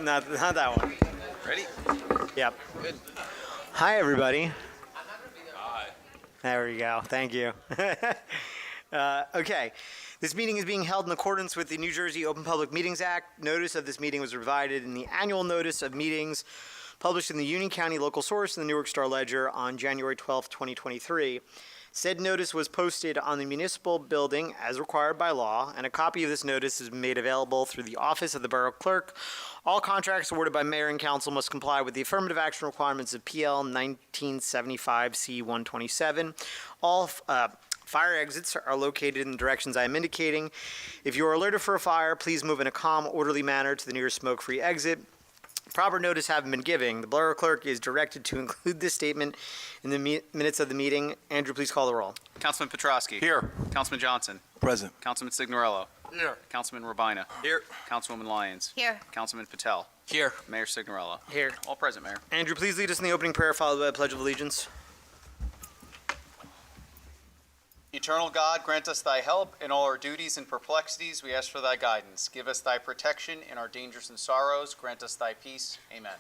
Not that one. Ready? Yep. Good. Hi, everybody. Hi. There we go. Thank you. Okay. This meeting is being held in accordance with the New Jersey Open Public Meetings Act. Notice of this meeting was provided in the annual notice of meetings published in the Union County Local Source and the Newark Star Ledger on January 12, 2023. Said notice was posted on the municipal building as required by law, and a copy of this notice has been made available through the office of the borough clerk. All contracts awarded by mayor and council must comply with the affirmative action requirements of PL 1975 C127. All fire exits are located in the directions I am indicating. If you are alerted for a fire, please move in a calm, orderly manner to the nearest smoke-free exit. Proper notice having been given, the borough clerk is directed to include this statement in the minutes of the meeting. Andrew, please call the roll. Councilman Petrosky. Here. Councilman Johnson. Present. Councilman Signorello. Here. Councilman Rabina. Here. Councilwoman Lyons. Here. Councilman Patel. Here. Mayor Signorello. Here. All present, Mayor. Andrew, please lead us in the opening prayer followed by the Pledge of Allegiance. Eternal God, grant us thy help in all our duties and perplexities. We ask for thy guidance. Give us thy protection in our dangers and sorrows. Grant us thy peace. Amen.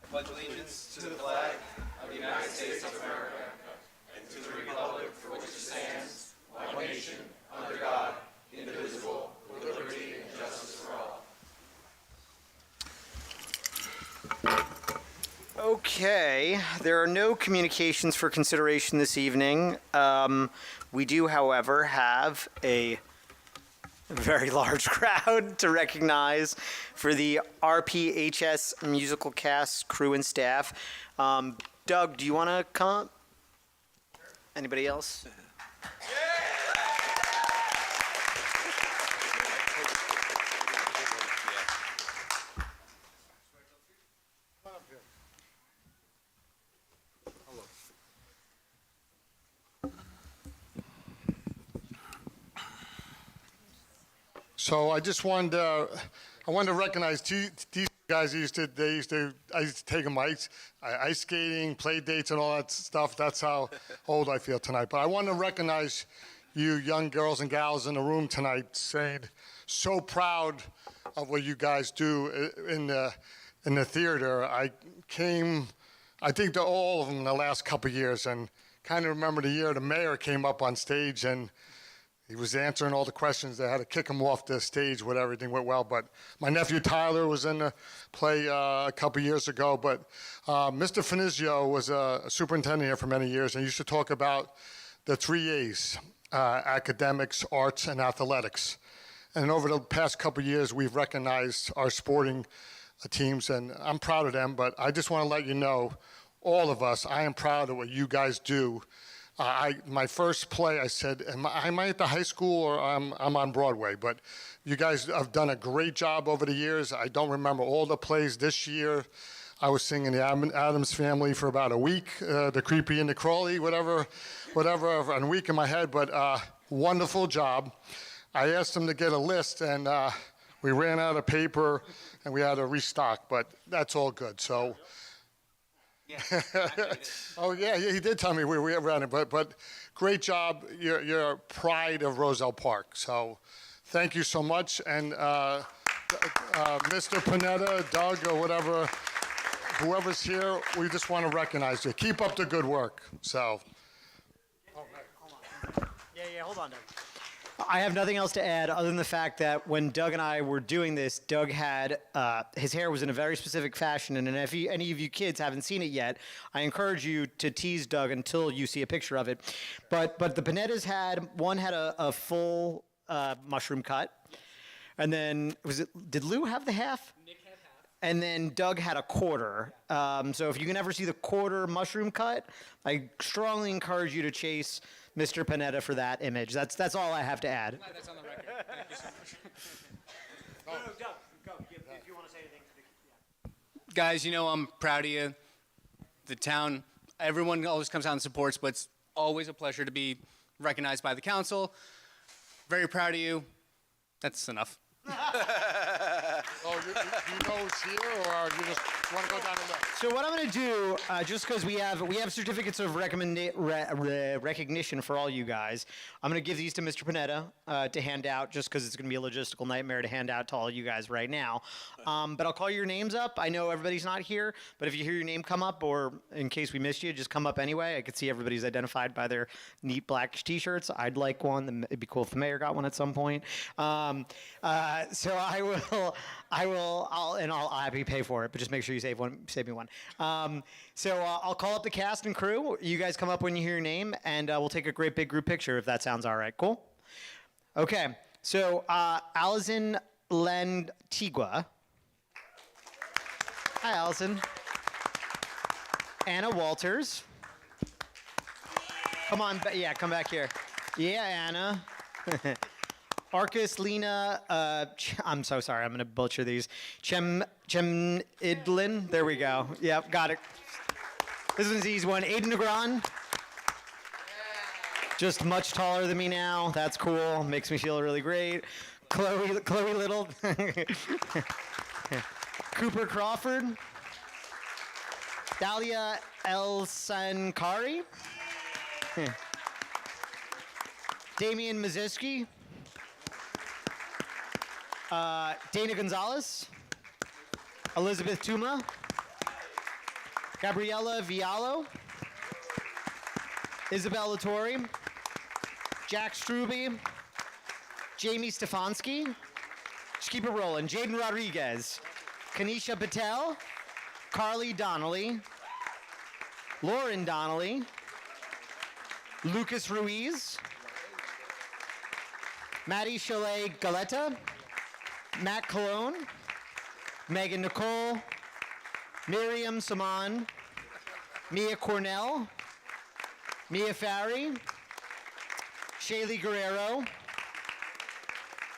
I pledge allegiance to the flag of the United States of America and to the republic for which it stands, one nation, under God, indivisible, with liberty and justice for all. Okay, there are no communications for consideration this evening. We do, however, have a very large crowd to recognize for the RPHS musical cast, crew, and staff. Doug, do you want to come up? Anybody else? So I just wanted to, recognize these guys. I used to take them ice skating, play dates, and all that stuff. That's how old I feel tonight. But I want to recognize you young girls and gals in the room tonight, saying so proud of what you guys do in the theater. I think to all of them in the last couple of years, and kind of remember the year the mayor came up on stage and he was answering all the questions. They had to kick him off the stage when everything went well. But my nephew Tyler was in the play a couple years ago. But Mr. Finizio was a superintendent here for many years and used to talk about the 3 A's, academics, arts, and athletics. And over the past couple years, we've recognized our sporting teams, and I'm proud of them. But I just want to let you know, all of us, I am proud of what you guys do. My first play, I said, am I at the high school or I'm on Broadway? But you guys have done a great job over the years. I don't remember all the plays. This year, I was singing the Addams Family for about a week, the Creepy and the Crawly, whatever, a week in my head. But wonderful job. I asked them to get a list, and we ran out of paper, and we had to restock. But that's all good. So. Yeah. Oh yeah, he did tell me we ran it, but great job. You're a pride of Roselle Park. So, thank you so much. And Mr. Panetta, Doug, or whatever, whoever's here, we just want to recognize you. Keep up the good work. So. Oh, right. Hold on. Yeah, hold on, Doug. I have nothing else to add other than the fact that when Doug and I were doing this, Doug had, his hair was in a very specific fashion, and if any of you kids haven't seen it yet, I encourage you to tease Doug until you see a picture of it. But the Panettas had a full mushroom cut, and then, did Lou have the half? Nick had half. And then Doug had a quarter. So if you can ever see the quarter mushroom cut, I strongly encourage you to chase Mr. Panetta for that image. That's all I have to add. That's on the record. Thank you so much. No, Doug, go. If you want to say anything. Yeah. Guys, I'm proud of you. The town, everyone always comes out and supports, but it's always a pleasure to be recognized by the council. Very proud of you. That's enough. Oh, you know who's here, or you just want to go down the list? So what I'm going to do, just because we have certificates of recognition for all you guys, I'm going to give these to Mr. Panetta to hand out, just because it's going to be a logistical nightmare to hand out to all you guys right now. But I'll call your names up. I know everybody's not here, but if you hear your name come up, or in case we missed you, just come up anyway. I could see everybody's identified by their neat black T-shirts. I'd like one. It'd be cool if the mayor got one at some point. So I'll happy pay for it, but just make sure you save me one. I'll call up the cast and crew. You guys come up when you hear your name, and we'll take a great big group picture if that sounds all right. Cool? Okay. So Allison Lantigua. Hi, Allison. Anna Walters. Come on, come back here. Yeah, Anna. Arcus Lena, I'm so sorry, I'm going to butcher these. Idlin, there we go. Yep, got it. This one's an easy one. Aiden Negron. Just much taller than me now. That's cool. Makes me feel really great. Chloe Little. Cooper Crawford. Dalia El Sankari. Damian Maziski. Dana Gonzalez, Elizabeth Tuma, Gabriella Viallo, Isabel Latore, Jack Struby, Jamie Stefanski, just keep it rolling, Jaden Rodriguez, Kanisha Patel, Carly Donnelly, Lauren Donnelly, Lucas Ruiz, Maddie Chalet Galetta, Matt Colon, Megan Nicole, Miriam Saman, Mia Cornell, Mia Farry, Shaylee Guerrero,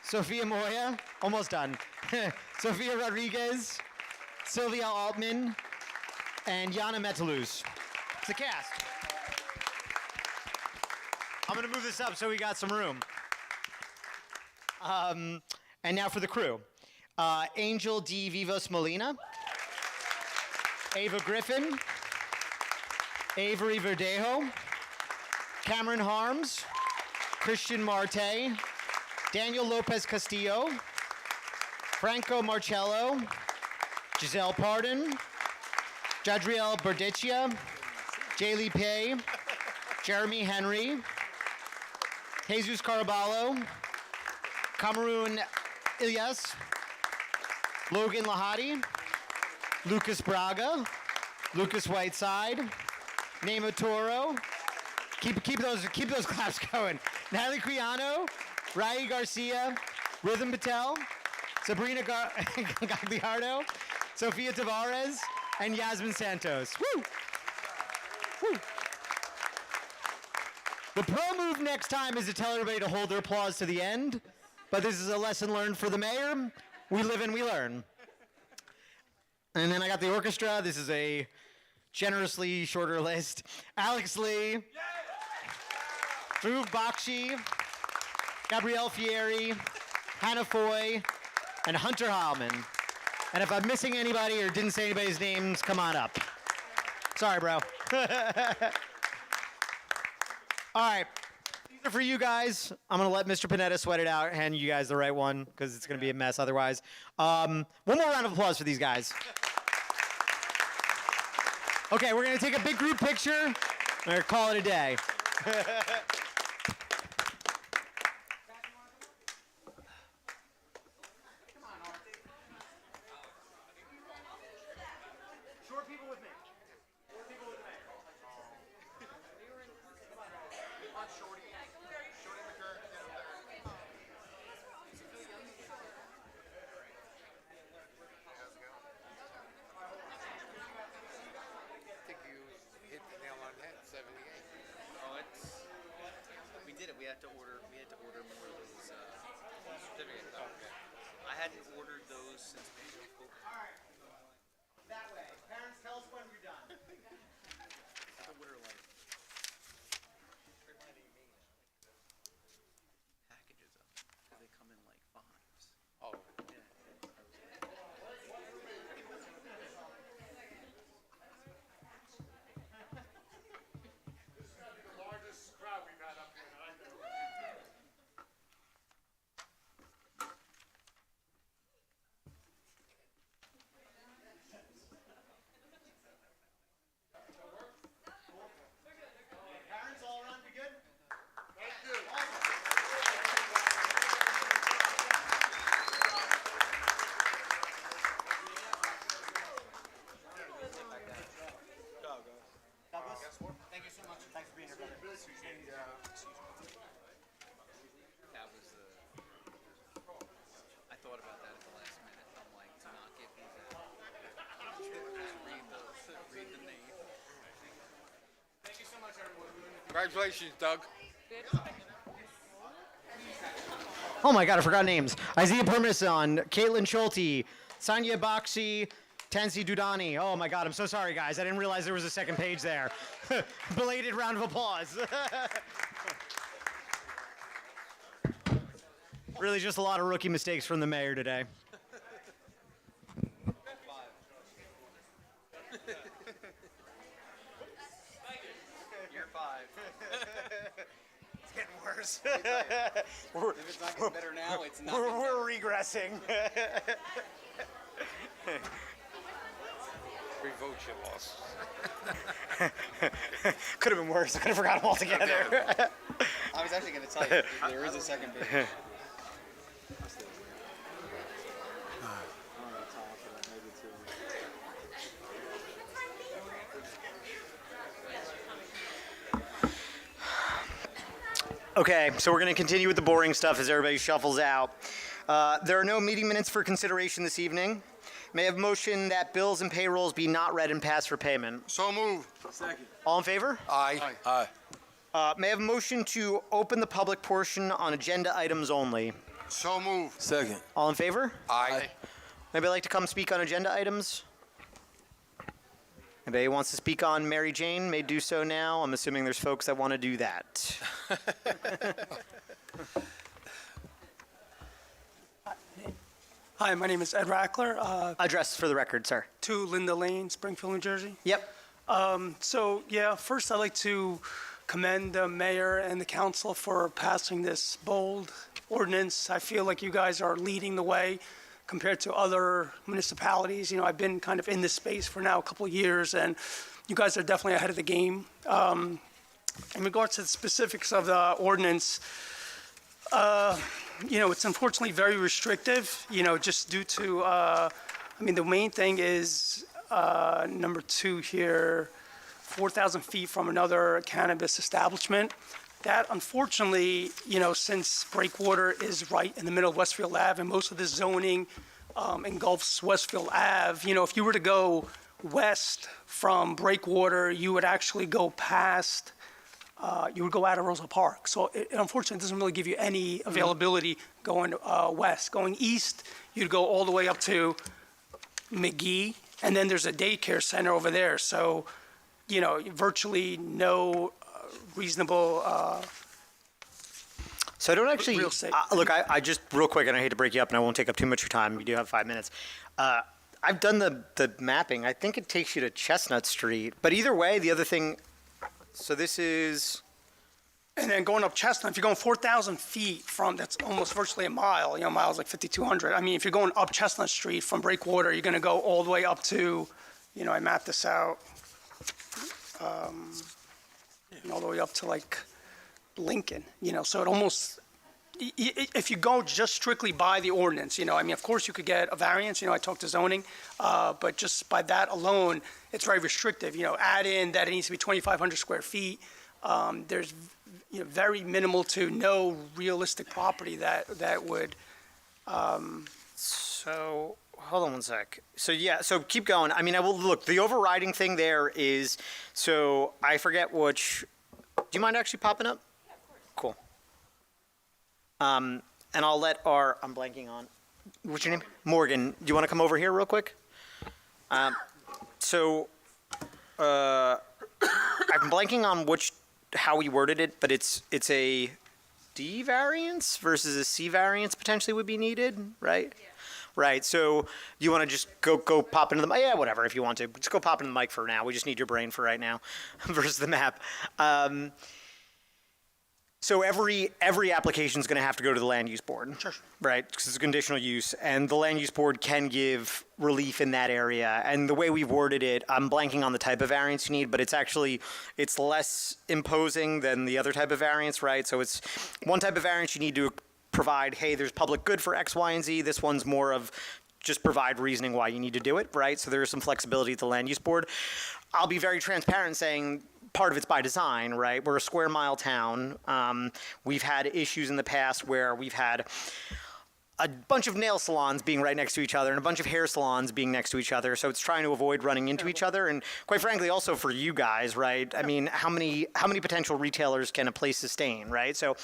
Sophia Moya, almost done, Sophia Rodriguez, Sylvia Altman, and Yana Metaluz. It's the cast. I'm going to move this up so we got some room. And now for the crew. Angel D. Vivos Molina, Ava Griffin, Avery Verdejo, Cameron Harms, Christian Marte, Daniel Lopez Castillo, Franco Marcello, Giselle Pardon, Jadriel Berdicchia, Jaylee Pay, Jeremy Henry, Jesus Caraballo, Cameroon Ilyas, Logan Lahadi, Lucas Braga, Lucas Whiteside, Nema Toro. Keep those claps going. Natalie Quiano, Rai Garcia, Rhythm Patel, Sabrina Gagliardo, Sofia Tavares, and Yasmin Santos. Woo! Woo! The pro move next time is to tell everybody to hold their applause to the end. But this is a lesson learned for the mayor. We live and we learn. And then I got the orchestra. This is a generously shorter list. Alex Lee, Dhruv Bakshi, Gabrielle Fieri, Hannah Foy, and Hunter Heilman. And if I'm missing anybody or didn't say anybody's names, come on up. Sorry, bro. All right. These are for you guys. I'm going to let Mr. Panetta sweat it out, hand you guys the right one, because it's going to be a mess otherwise. One more round of applause for these guys. Okay, we're going to take a big group picture, and we're going to call it a day. Short people with me. We did it. We had to order more of those certificates. Okay. I hadn't ordered those since April. All right. That way. Parents, tell us when you're done. The order like packages of them because they come in like fives. Oh, Yeah. Congratulations, Doug. Oh my God, I forgot names. Isaiah Parmesan, Caitlin Schulte, Sanya Bakshi, Tansi Dudani. Oh my God, I'm so sorry, guys. I didn't realize there was a second page there. Belated round of applause. Really just a lot of rookie mistakes from the mayor today. Year 5. It's getting worse. If it's not getting better now, it's not. We're regressing. 3 votes you lost. Could have been worse. I could have forgotten them altogether. I was actually going to tell you, there is a second page. Okay, so we're going to continue with the boring stuff as everybody shuffles out. There are no meeting minutes for consideration this evening. May I have a motion that bills and payrolls be not read and passed for payment? So move. Second. All in favor? Aye. Aye. May I have a motion to open the public portion on agenda items only? So move. Second. All in favor? Aye. Anybody like to come speak on agenda items? Anybody who wants to speak on Mary Jane may do so now. I'm assuming there's folks that want to do that. Hi, my name is Ed Rackler, Address for the record, sir. 2 Linda Lane, Springfield, New Jersey. Yep. So, yeah, first I'd like to commend the mayor and the council for passing this bold ordinance. I feel like you guys are leading the way compared to other municipalities. You know, I've been kind of in this space for now a couple of years, and you guys are definitely ahead of the game. In regards to the specifics of the ordinance, you know, it's unfortunately very restrictive, you know, just due to, I mean, the main thing is number 2 here, 4,000 feet from another cannabis establishment. That unfortunately, you know, since Breakwater is right in the middle of Westfield Ave and most of the zoning engulfs Westfield Ave, you know, if you were to go west from Breakwater, you would actually go past you would go out of Roselle Park. So it unfortunately doesn't really give you any availability going west. Going east, you'd go all the way up to McGee, and then there's a daycare center over there. So, you know, virtually no reasonable So I don't actually, real estate. look, I just, real quick, and I hate to break you up, and I won't take up too much of your time. You do have 5 minutes. I've done the mapping. I think it takes you to Chestnut Street. But either way, the other thing, so this is, And then going up Chestnut, if you're going 4,000 feet from, that's almost virtually a mile, you know, a mile's like 5,200. I mean, if you're going up Chestnut Street from Breakwater, you're going to go all the way up to, you know, I mapped this out, and all the way up to like Lincoln, you know, so it almost, if you go just strictly by the ordinance, you know, I mean, of course you could get a variance, you know, I talked to zoning, but just by that alone, it's very restrictive, you know, add in that it needs to be 2,500 square feet. There's, you know, very minimal to no realistic property that would, so, hold on one sec. So, yeah, so keep going. I mean, I will, look, the overriding thing there is, so I forget which, do you mind actually popping up? Yeah, of course. Cool. And I'll let our, I'm blanking on, what's your name? Morgan. Do you want to come over here real quick? So, I'm blanking on how we worded it, but it's a D variance versus a C variance potentially would be needed, right? Yeah. Right. So you want to just go pop into the mic? Yeah, whatever. If you want to, just go pop into the mic for now. We just need your brain for right now, versus the map. So every application is going to have to go to the land use board, Sure. right? Because it's a conditional use, and the land use board can give relief in that area. And the way we've worded it, I'm blanking on the type of variance you need, but it's less imposing than the other type of variance, right? So it's one type of variance you need to provide, hey, there's public good for X, Y, and Z. This one's more of just provide reasoning why you need to do it, right? So there's some flexibility at the land use board. I'll be very transparent saying part of it's by design, right? We're a square mile town. We've had issues in the past where we've had a bunch of nail salons being right next to each other and a bunch of hair salons being next to each other. So it's trying to avoid running into each other. And quite frankly, also for you guys, right? I mean, how many potential retailers can a place sustain, right? So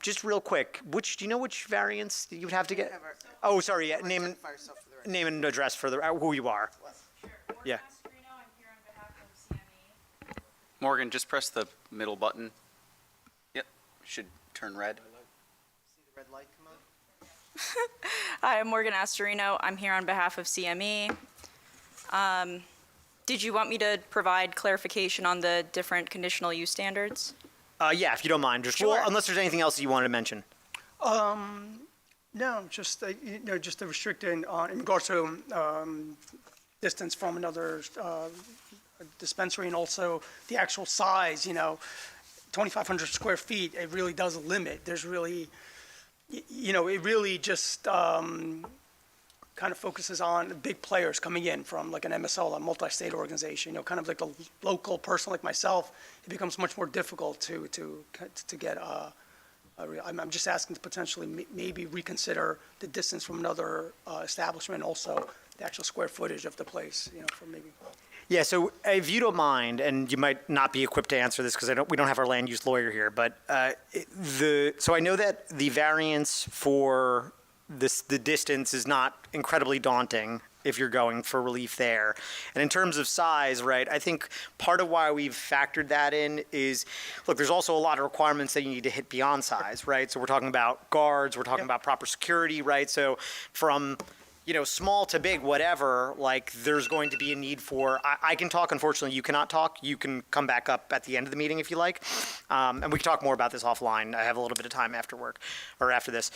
just real quick, do you know which variants you would have to get? Oh, sorry. Yeah, name and address for who you are. Yeah. Morgan, just press the middle button. Yep, should turn red. Hi, I'm Morgan Astorino. I'm here on behalf of CME. Did you want me to provide clarification on the different conditional use standards? Yeah, if you don't mind. Just well, Sure. unless there's anything else you wanted to mention. No, just, just the restricting in regards to distance from another dispensary, and also the actual size, 2,500 square feet, it really does limit. There's really, it really just kind of focuses on big players coming in from like an MSO, a multi-state organization, kind of like a local person like myself. It becomes much more difficult to get I'm just asking to potentially maybe reconsider the distance from another establishment, also the actual square footage of the place, for maybe. Yeah, so if you don't mind, and you might not be equipped to answer this because we don't have our land use lawyer here, but so I know that the variance for the distance is not incredibly daunting if you're going for relief there. And in terms of size, right, I think part of why we've factored that in is, look, there's also a lot of requirements that you need to hit beyond size, right? So we're talking about guards, we're talking about proper security, right? So from small to big, whatever, like there's going to be a need for, I can talk, unfortunately you cannot talk. You can come back up at the end of the meeting if you like. And we can talk more about this offline. I have a little bit of time after work, or after this.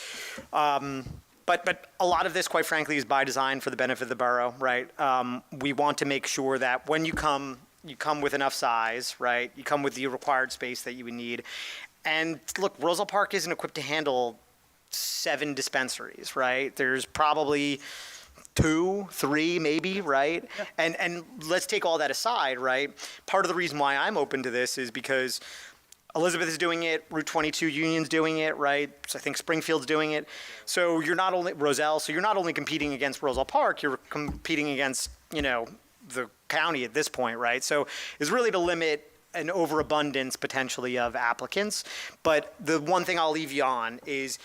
But a lot of this, quite frankly, is by design for the benefit of the borough, right? We want to make sure that when you come with enough size, right? You come with the required space that you would need. And look, Roselle Park isn't equipped to handle 7 dispensaries, right? There's probably 2, 3, maybe, right? Yeah. And let's take all that aside, right? Part of the reason why I'm open to this is because Elizabeth is doing it, Route 22 Union's doing it, right? So I think Springfield's doing it. So you're not only, Roselle, so you're not only competing against Roselle Park, you're competing against, the county at this point, right? So it's really to limit an overabundance potentially of applicants. But the one thing I'll leave you on is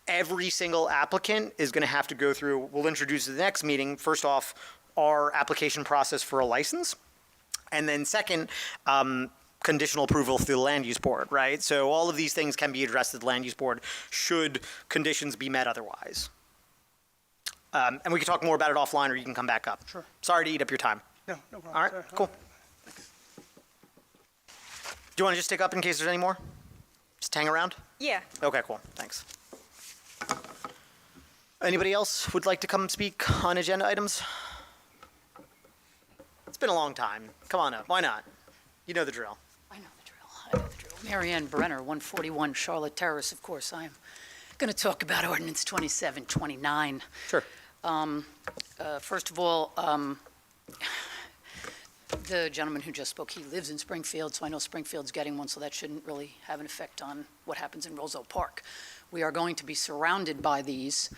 every single applicant is going to have to go through, we'll introduce at the next meeting, first off, our application process for a license. And then second, conditional approval through the land use board, right? So all of these things can be addressed at the land use board should conditions be met otherwise. And we can talk more about it offline, or you can come back up. Sure. Sorry to eat up your time. No problem. All right, Sorry. cool. Do you want to just stick up in case there's any more? Just hang around? Yeah. Okay, cool. Thanks. Anybody else would like to come speak on agenda items? It's been a long time. Come on up. Why not? You know the drill. I know the drill. Mary Ann Brenner, 141 Charlotte Terrace. Of course, I'm going to talk about Ordinance 2729. Sure. First of all, the gentleman who just spoke, he lives in Springfield, so I know Springfield's getting one, so that shouldn't really have an effect on what happens in Roselle Park. We are going to be surrounded by these.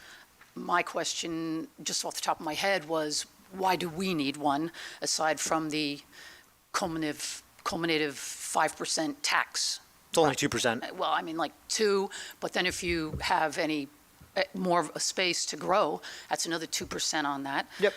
My question, just off the top of my head, was why do we need one, aside from the culminative 5% tax? It's only 2%. Well, I mean, like 2, but then if you have any more of a space to grow, that's another 2% on that. Yep.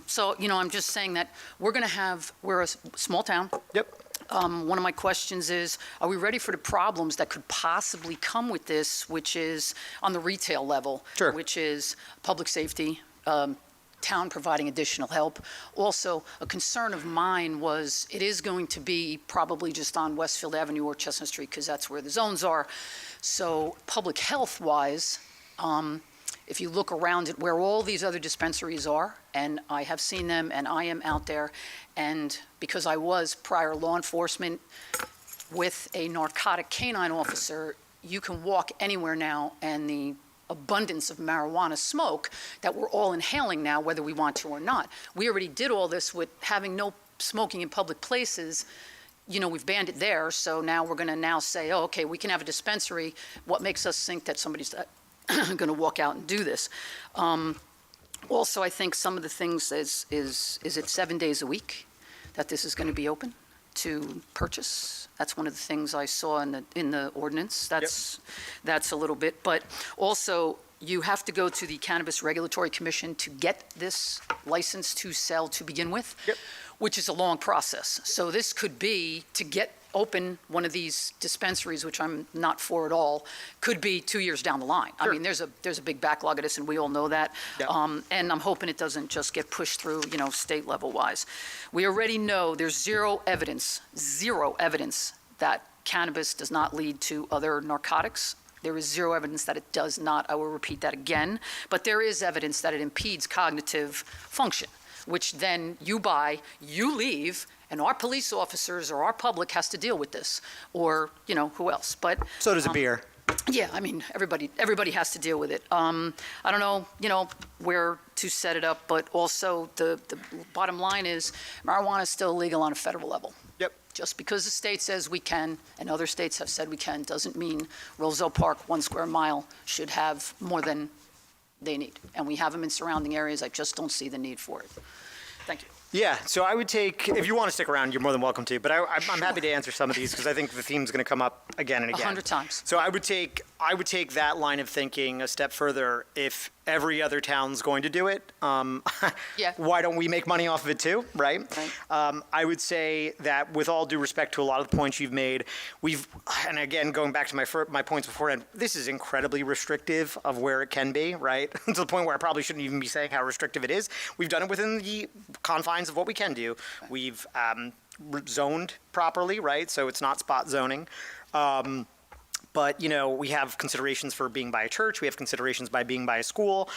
So, I'm just saying that we're a small town. Yep. One of my questions is, are we ready for the problems that could possibly come with this, which is on the retail level? Sure. Which is public safety, town providing additional help. Also, a concern of mine was it is going to be probably just on Westfield Avenue or Chestnut Street because that's where the zones are. So public health-wise, if you look around at where all these other dispensaries are, and I have seen them and I am out there, and because I was prior law enforcement with a narcotic canine officer, you can walk anywhere now and the abundance of marijuana smoke that we're all inhaling now, whether we want to or not. We already did all this with having no smoking in public places. We've banned it there, so now we're going to say, oh, okay, we can have a dispensary. What makes us think that somebody's going to walk out and do this. Also, I think some of the things is it 7 days a week that this is going to be open to purchase? That's one of the things I saw in the ordinance. That's a little bit, but also you have to go to the Cannabis Regulatory Commission to get this license to sell to begin with, which is a long process. So this could be to get open one of these dispensaries, which I'm not for at all, could be 2 years down the line. I mean, there's a big backlog of this, and we all know that. And I'm hoping it doesn't just get pushed through, state level wise. We already know there's zero evidence that cannabis does not lead to other narcotics. There is zero evidence that it does not. I will repeat that again. But there is evidence that it impedes cognitive function, which then you buy, you leave, and our police officers or our public has to deal with this, or, who else? But So does a beer. yeah, I mean, everybody has to deal with it. I don't know, where to set it up, but also the bottom line is marijuana is still illegal on a federal level. Yep. Just because the state says we can, and other states have said we can, doesn't mean Roselle Park, 1 square mile, should have more than they need. And we have them in surrounding areas. I just don't see the need for it. Thank you. Yeah, so I would take, if you want to stick around, you're more than welcome to, but I'm happy to answer some of these because I think the theme's going to come up again and again. 100 times. So I would take that line of thinking a step further. If every other town's going to do it, Yeah. why don't we make money off of it too, right? I would say that with all due respect to a lot of the points you've made, and again, going back to my points beforehand, this is incredibly restrictive of where it can be, right? To the point where I probably shouldn't even be saying how restrictive it is. We've done it within the confines of what we can do. We've zoned properly, right? So it's not spot zoning. But, we have considerations for being by a church. We have considerations by being by a school.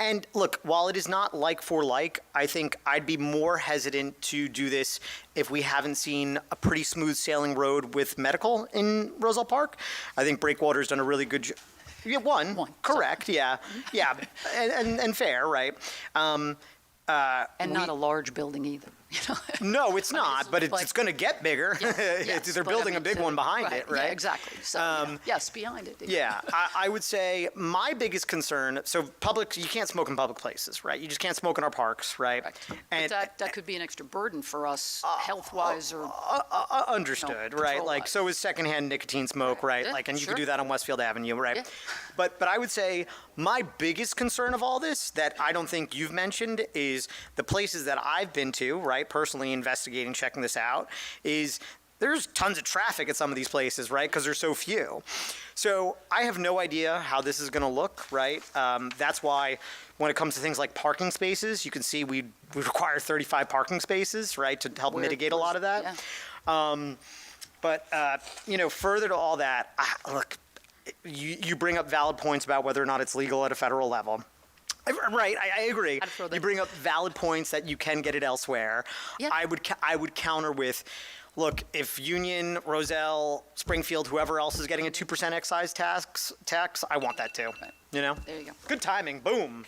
And look, while it is not like for like, I think I'd be more hesitant to do this if we haven't seen a pretty smooth sailing road with medical in Roselle Park. I think Breakwater's done a really good job. Yeah, one. Correct, yeah. Yeah, and fair, right? And not a large building either. No, it's not, but it's going to get bigger. Yes, They're building a big one behind it, right? Yeah, exactly. So, yes, behind it. Yeah, I would say my biggest concern, so you can't smoke in public places, right? You just can't smoke in our parks, right? And but that could be an extra burden for us, health-wise or... understood, right? Like, so is secondhand nicotine smoke, right? Yeah, Like, and you sure. could do that on Westfield Avenue, right? Yeah. But I would say my biggest concern of all this that I don't think you've mentioned is the places that I've been to, right? Personally investigating, checking this out, is there's tons of traffic at some of these places, right? Because there's so few. So I have no idea how this is going to look, right? That's why when it comes to things like parking spaces, you can see we require 35 parking spaces, right, to help mitigate a lot of that. Yeah. But further to all that, look, you bring up valid points about whether or not it's legal at a federal level. Right, I agree. You bring up valid points that you can get it elsewhere. Yeah. I would counter with, look, if Union, Roselle, Springfield, whoever else is getting a 2% excise tax, I want that too. There you go. Good timing. Boom.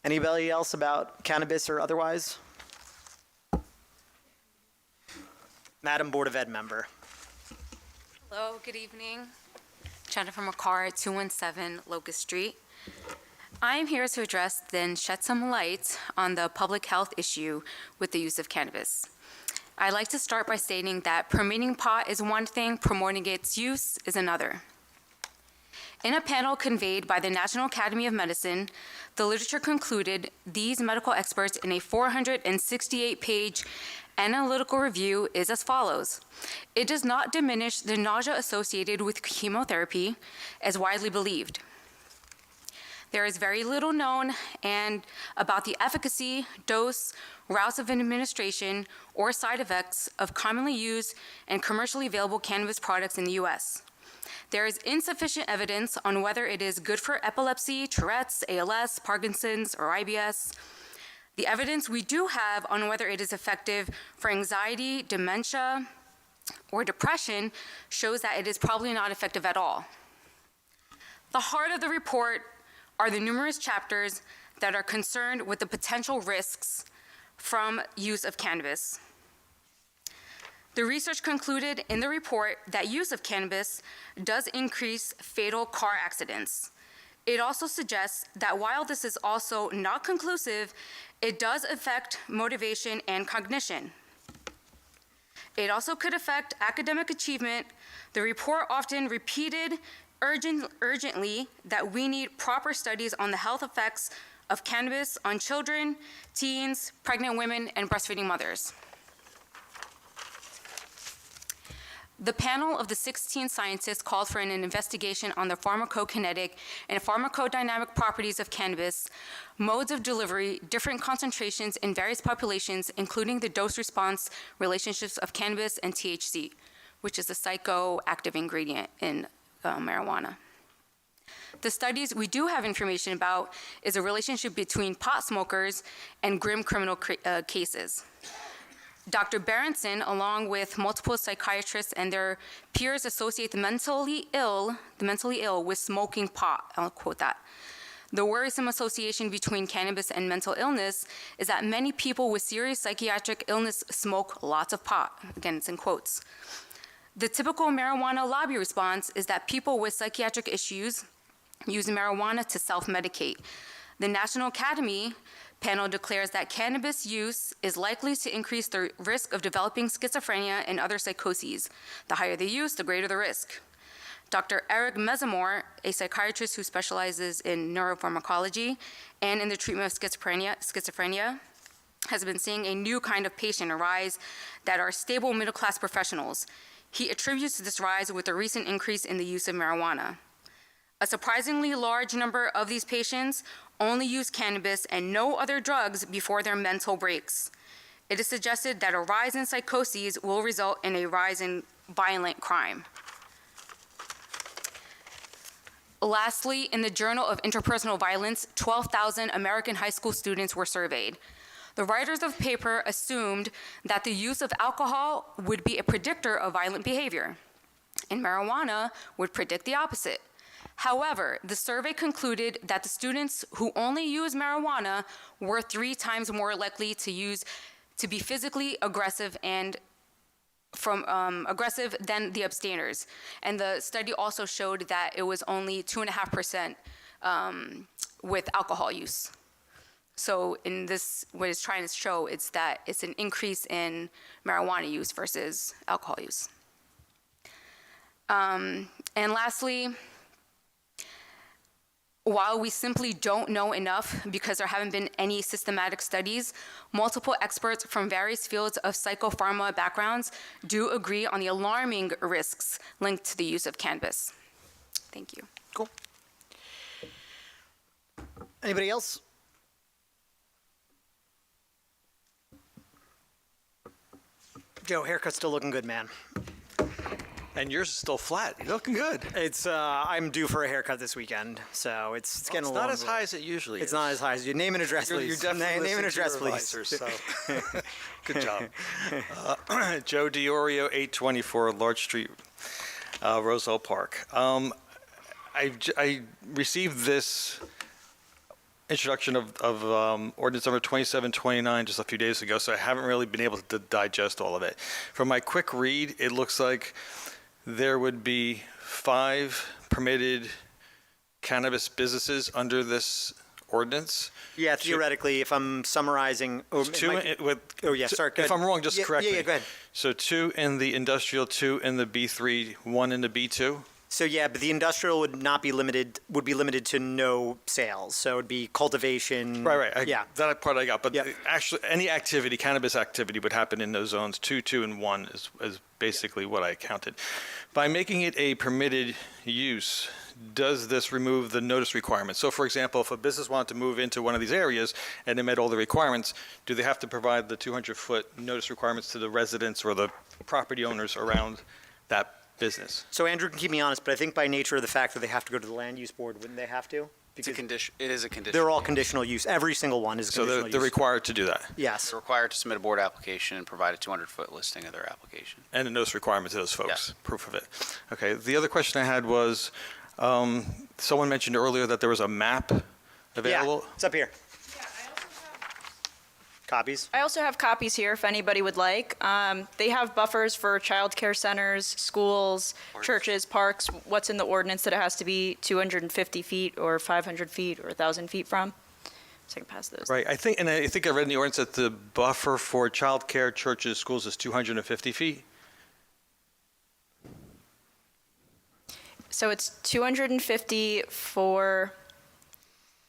Anybody else about cannabis or otherwise? Madam Board of Ed member. Hello, good evening. Jennifer McCarr, 217 Locust Street. I am here to address, then shed some light on the public health issue with the use of cannabis. I'd like to start by stating that permitting pot is one thing, promoting its use is another. In a panel conveyed by the National Academy of Medicine, the literature concluded these medical experts in a 468-page analytical review is as follows. It does not diminish the nausea associated with chemotherapy, as widely believed. There is very little known about the efficacy, dose, routes of administration, or side effects of commonly used and commercially available cannabis products in the U.S. There is insufficient evidence on whether it is good for epilepsy, Tourette's, ALS, Parkinson's, or IBS. The evidence we do have on whether it is effective for anxiety, dementia, or depression shows that it is probably not effective at all. The heart of the report are the numerous chapters that are concerned with the potential risks from use of cannabis. The research concluded in the report that use of cannabis does increase fatal car accidents. It also suggests that while this is also not conclusive, it does affect motivation and cognition. It also could affect academic achievement. The report often repeated urgently that we need proper studies on the health effects of cannabis on children, teens, pregnant women, and breastfeeding mothers. The panel of the 16 scientists called for an investigation on the pharmacokinetic and pharmacodynamic properties of cannabis, modes of delivery, different concentrations in various populations, including the dose-response relationships of cannabis and THC, which is the psychoactive ingredient in marijuana. The studies we do have information about is a relationship between pot smokers and grim criminal cases. Dr. Berenson, along with multiple psychiatrists and their peers, associate the mentally ill with smoking pot. I'll quote that. The worrisome association between cannabis and mental illness is that many people with serious psychiatric illness smoke lots of pot. Again, it's in quotes. The typical marijuana lobby response is that people with psychiatric issues use marijuana to self-medicate. The National Academy panel declares that cannabis use is likely to increase the risk of developing schizophrenia and other psychoses. The higher the use, the greater the risk. Dr. Eric Mesamore, a psychiatrist who specializes in neuropharmacology and in the treatment of schizophrenia, has been seeing a new kind of patient arise that are stable middle-class professionals. He attributes this rise with the recent increase in the use of marijuana. A surprisingly large number of these patients only use cannabis and no other drugs before their mental breaks. It is suggested that a rise in psychoses will result in a rise in violent crime. Lastly, in the Journal of Interpersonal Violence, 12,000 American high school students were surveyed. The writers of the paper assumed that the use of alcohol would be a predictor of violent behavior, and marijuana would predict the opposite. However, the survey concluded that the students who only use marijuana were 3 times more likely to be physically aggressive and aggressive than the abstainers. And the study also showed that it was only 2.5% with alcohol use. So in this, what it's trying to show is that it's an increase in marijuana use versus alcohol use. And lastly, while we simply don't know enough because there haven't been any systematic studies, multiple experts from various fields of psychopharma backgrounds do agree on the alarming risks linked to the use of cannabis. Thank you. Cool. Anybody else? Joe, haircut's still looking good, man. And yours is still flat. You're looking good. It's I'm due for a haircut this weekend, so it's getting It's a not long as way. high as it usually is. It's not as high as you. Name and address, please. You're definitely name and listening to address, your please. advisors, so. Good job. Joe DiOrio, 824 Large Street, Roselle Park. I received this introduction of ordinance number 2729 just a few days ago, so I haven't really been able to digest all of it. From my quick read, it looks like there would be 5 permitted cannabis businesses under this ordinance. Yeah, theoretically, if I'm summarizing. Oh, sorry. If I'm wrong, just correct me. Yeah, go ahead. So 2 in the industrial, 2 in the B3, 1 in the B2? So yeah, but the industrial would be limited to no sales. So it'd be cultivation. Right. Yeah. That part I got. But Yep. actually, any activity, cannabis activity would happen in those zones. 2, 2, and 1 is basically what I counted. By making it a permitted use, does this remove the notice requirements? So for example, if a business wanted to move into one of these areas and they met all the requirements, do they have to provide the 200-foot notice requirements to the residents or the property owners around that business? So Andrew can keep me honest, but I think by nature of the fact that they have to go to the land use board, wouldn't they have to? It's a condition. It is a condition. They're all conditional use. Every single one is So conditional they're use. required to do that. Yes. They're required to submit a board application and provide a 200-foot listing of their application. And the notice requirement to those folks, Yes. proof of it. Okay, the other question I had was, someone mentioned earlier that there was a map available. Yeah, it's up here. Copies? I also have copies here if anybody would like. They have buffers for childcare centers, schools, churches, parks. What's in the ordinance that it has to be 250 feet or 500 feet or 1,000 feet from? So I can pass those. Right, I think I read in the ordinance that the buffer for childcare, churches, schools is 250 feet. So it's 250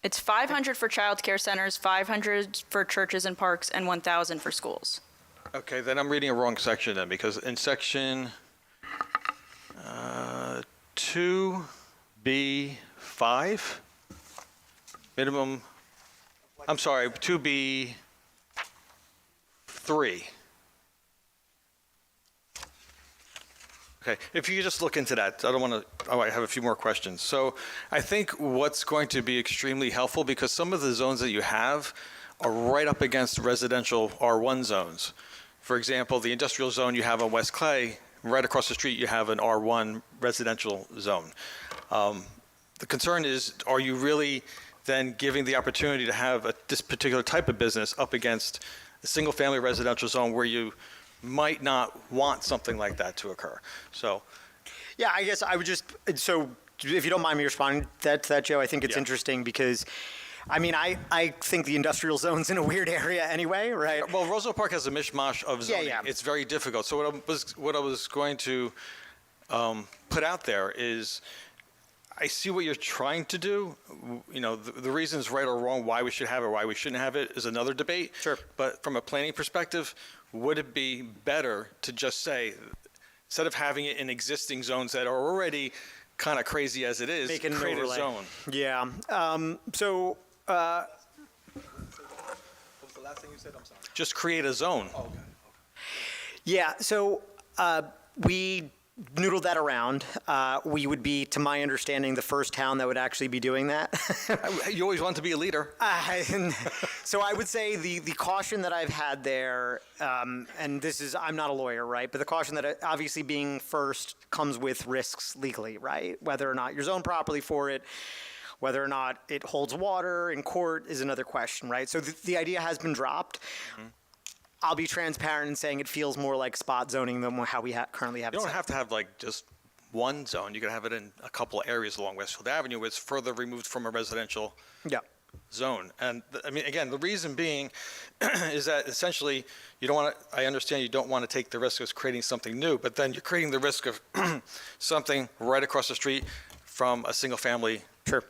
it's 500 for childcare centers, 500 for churches and parks, and 1,000 for schools. Okay, then I'm reading a wrong section then, because in section 2B5, minimum, I'm sorry, 2B3. Okay, if you could just look into that, I don't want to, I have a few more questions. So I think what's going to be extremely helpful, because some of the zones that you have are right up against residential R1 zones. For example, the industrial zone you have on West Clay, right across the street you have an R1 residential zone. The concern is, are you really then giving the opportunity to have this particular type of business up against a single-family residential zone where you might not want something like that to occur? So, Yeah, I guess I would just, so if you don't mind me responding to that, Joe, I think it's Yeah. interesting because, I mean, I think the industrial zone's in a weird area anyway, right? well, Roselle Park has a mishmash of zoning. yeah. It's very difficult. So what I was going to put out there is, I see what you're trying to do. You know, the reasons right or wrong why we should have it or why we shouldn't have it is another debate. Sure. But from a planning perspective, would it be better to just say, instead of having it in existing zones that are already kind of crazy as it is, Make it an create a overlay. zone? Yeah. So, What was the last thing you said? I'm sorry. Just create a zone. Oh, okay. yeah, so we noodled that around. We would be, to my understanding, the first town that would actually be doing that. You always want to be a leader. So I would say the caution that I've had there, and this is, I'm not a lawyer, right? But the caution that obviously being first comes with risks legally, right? Whether or not you're zoned properly for it, whether or not it holds water in court is another question, right? So the idea has been dropped. Mm-hmm. I'll be transparent in saying it feels more like spot zoning than how we currently have it You don't set. have to have like just one zone. You could have it in a couple of areas along Westfield Avenue where it's further removed from a residential Yeah. zone. And I mean, again, the reason being is that essentially you don't want to, I understand you don't want to take the risk of creating something new, but then you're creating the risk of something right across the street from a single family Sure.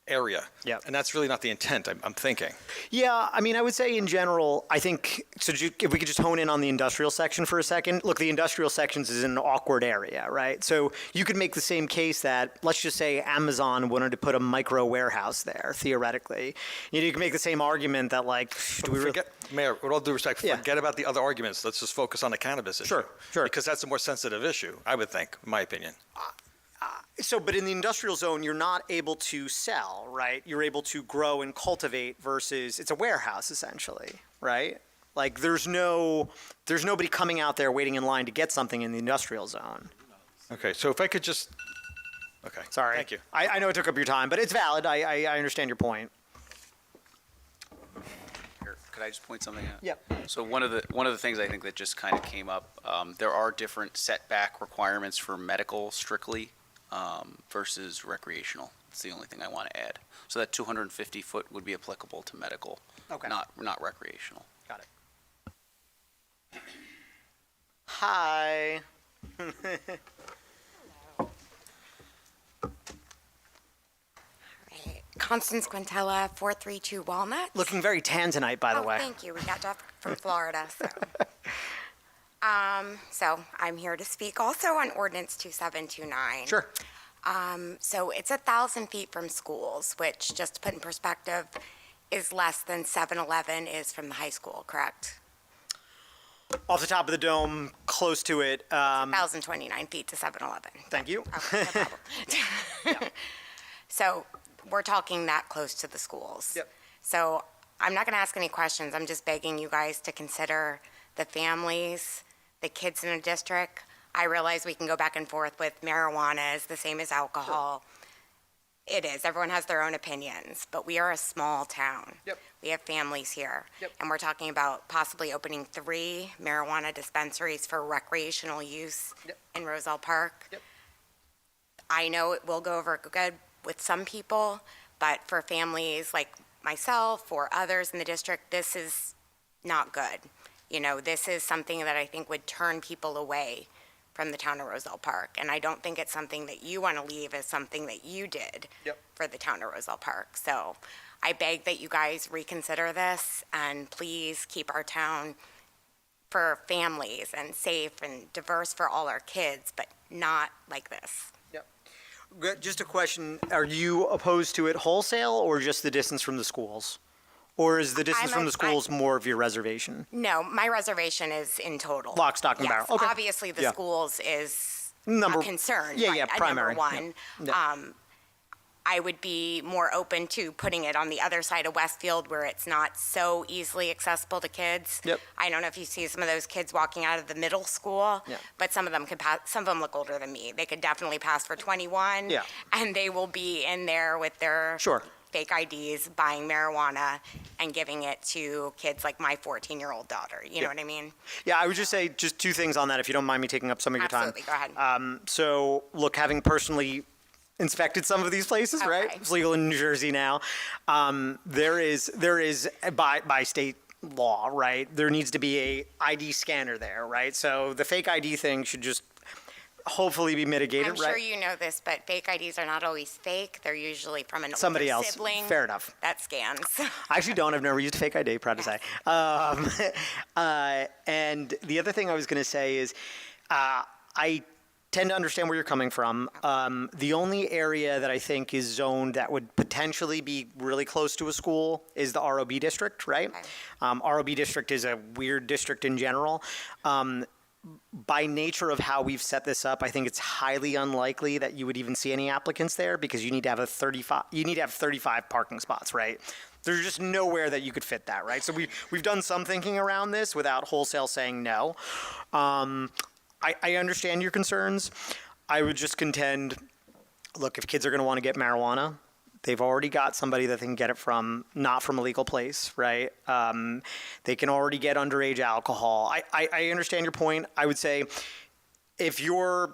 area. Yeah. And that's really not the intent, I'm thinking. Yeah, I mean, I would say in general, I think, so if we could just hone in on the industrial section for a second. Look, the industrial sections is an awkward area, right? So you could make the same case that, let's just say Amazon wanted to put a micro warehouse there, theoretically. You can make the same argument that, like, do we really... Mayor, with all due respect, Yeah. forget about the other arguments. Let's just focus on the cannabis issue. Sure. Because that's a more sensitive issue, I would think, in my opinion. So, but in the industrial zone, you're not able to sell, right? You're able to grow and cultivate versus it's a warehouse essentially, right? Like there's nobody coming out there waiting in line to get something in the industrial zone. Okay, so if I could just, okay. Sorry. Thank you. I know it took up your time, but it's valid. I understand your point. Here, could I just point something out? Yep. So one of the things I think that just kind of came up, there are different setback requirements for medical strictly versus recreational. It's the only thing I want to add. So that 250 foot would be applicable to medical, Okay. not recreational. Got it. Hi. Constance Quintella, 432 Walnut. Looking very tan tonight, by the way. Thank you. We got Jeff from Florida, so. So I'm here to speak also on ordinance 2729. Sure. So it's 1,000 feet from schools, which, just to put in perspective, is less than 7-Eleven is from the high school, correct? Off the top of the dome, close to it. 1,029 feet to 7-Eleven. Thank you. Okay, no problem. So we're talking that close to the schools. Yep. So I'm not going to ask any questions. I'm just begging you guys to consider the families, the kids in the district. I realize we can go back and forth with marijuana is the same as alcohol. It is. Everyone has their own opinions, but we are a small town. Yep. We have families here. Yep. And we're talking about possibly opening 3 marijuana dispensaries for recreational use Yep. in Roselle Park. Yep. I know it will go over good with some people, but for families like myself or others in the district, this is not good. You know, this is something that I think would turn people away from the town of Roselle Park. And I don't think it's something that you want to leave as something that you did Yep. for the town of Roselle Park. So I beg that you guys reconsider this and please keep our town for families and safe and diverse for all our kids, but not like this. Just a question, are you opposed to it wholesale or just the distance from the schools? Or is the distance from the schools more of your reservation? No, my reservation is in total. Lock, stock, and barrel. Okay. Obviously, the Yeah. schools is Number- a concern. Yeah, right, yeah, at primary. Number one. Yeah. I would be more open to putting it on the other side of Westfield where it's not so easily accessible to kids. Yep. I don't know if you see some of those kids walking out of the middle school, Yeah. but some of them could pass, some of them look older than me. They could definitely pass for 21. Yeah. And they will be in there with their Sure. fake IDs, buying marijuana and giving it to kids like my 14-year-old daughter. You know what I mean? Yeah, I would just say just 2 things on that, if you don't mind me taking up some of your time. Absolutely, go ahead. So, look, having personally inspected some of these places, right? Okay. It's legal in New Jersey now. There is by state law, right? There needs to be a ID scanner there, right? So the fake ID thing should just hopefully be mitigated, I'm right? sure you know this, but fake IDs are not always fake. They're usually from an Somebody older else. sibling. Fair enough. That scans. I actually don't. I've never used a fake ID, proud to say. And the other thing I was going to say is I tend to understand where you're coming from. The only area that I think is zoned that would potentially be really close to a school is the ROB district, right? ROB district is a weird district in general. By nature of how we've set this up, I think it's highly unlikely that you would even see any applicants there because you need to have 35 parking spots, right? There's just nowhere that you could fit that, right? So we've done some thinking around this without wholesale saying no. I understand your concerns. I would just contend, look, if kids are going to want to get marijuana, they've already got somebody that they can get it from, not from a legal place, right? They can already get underage alcohol. I understand your point. I would say if your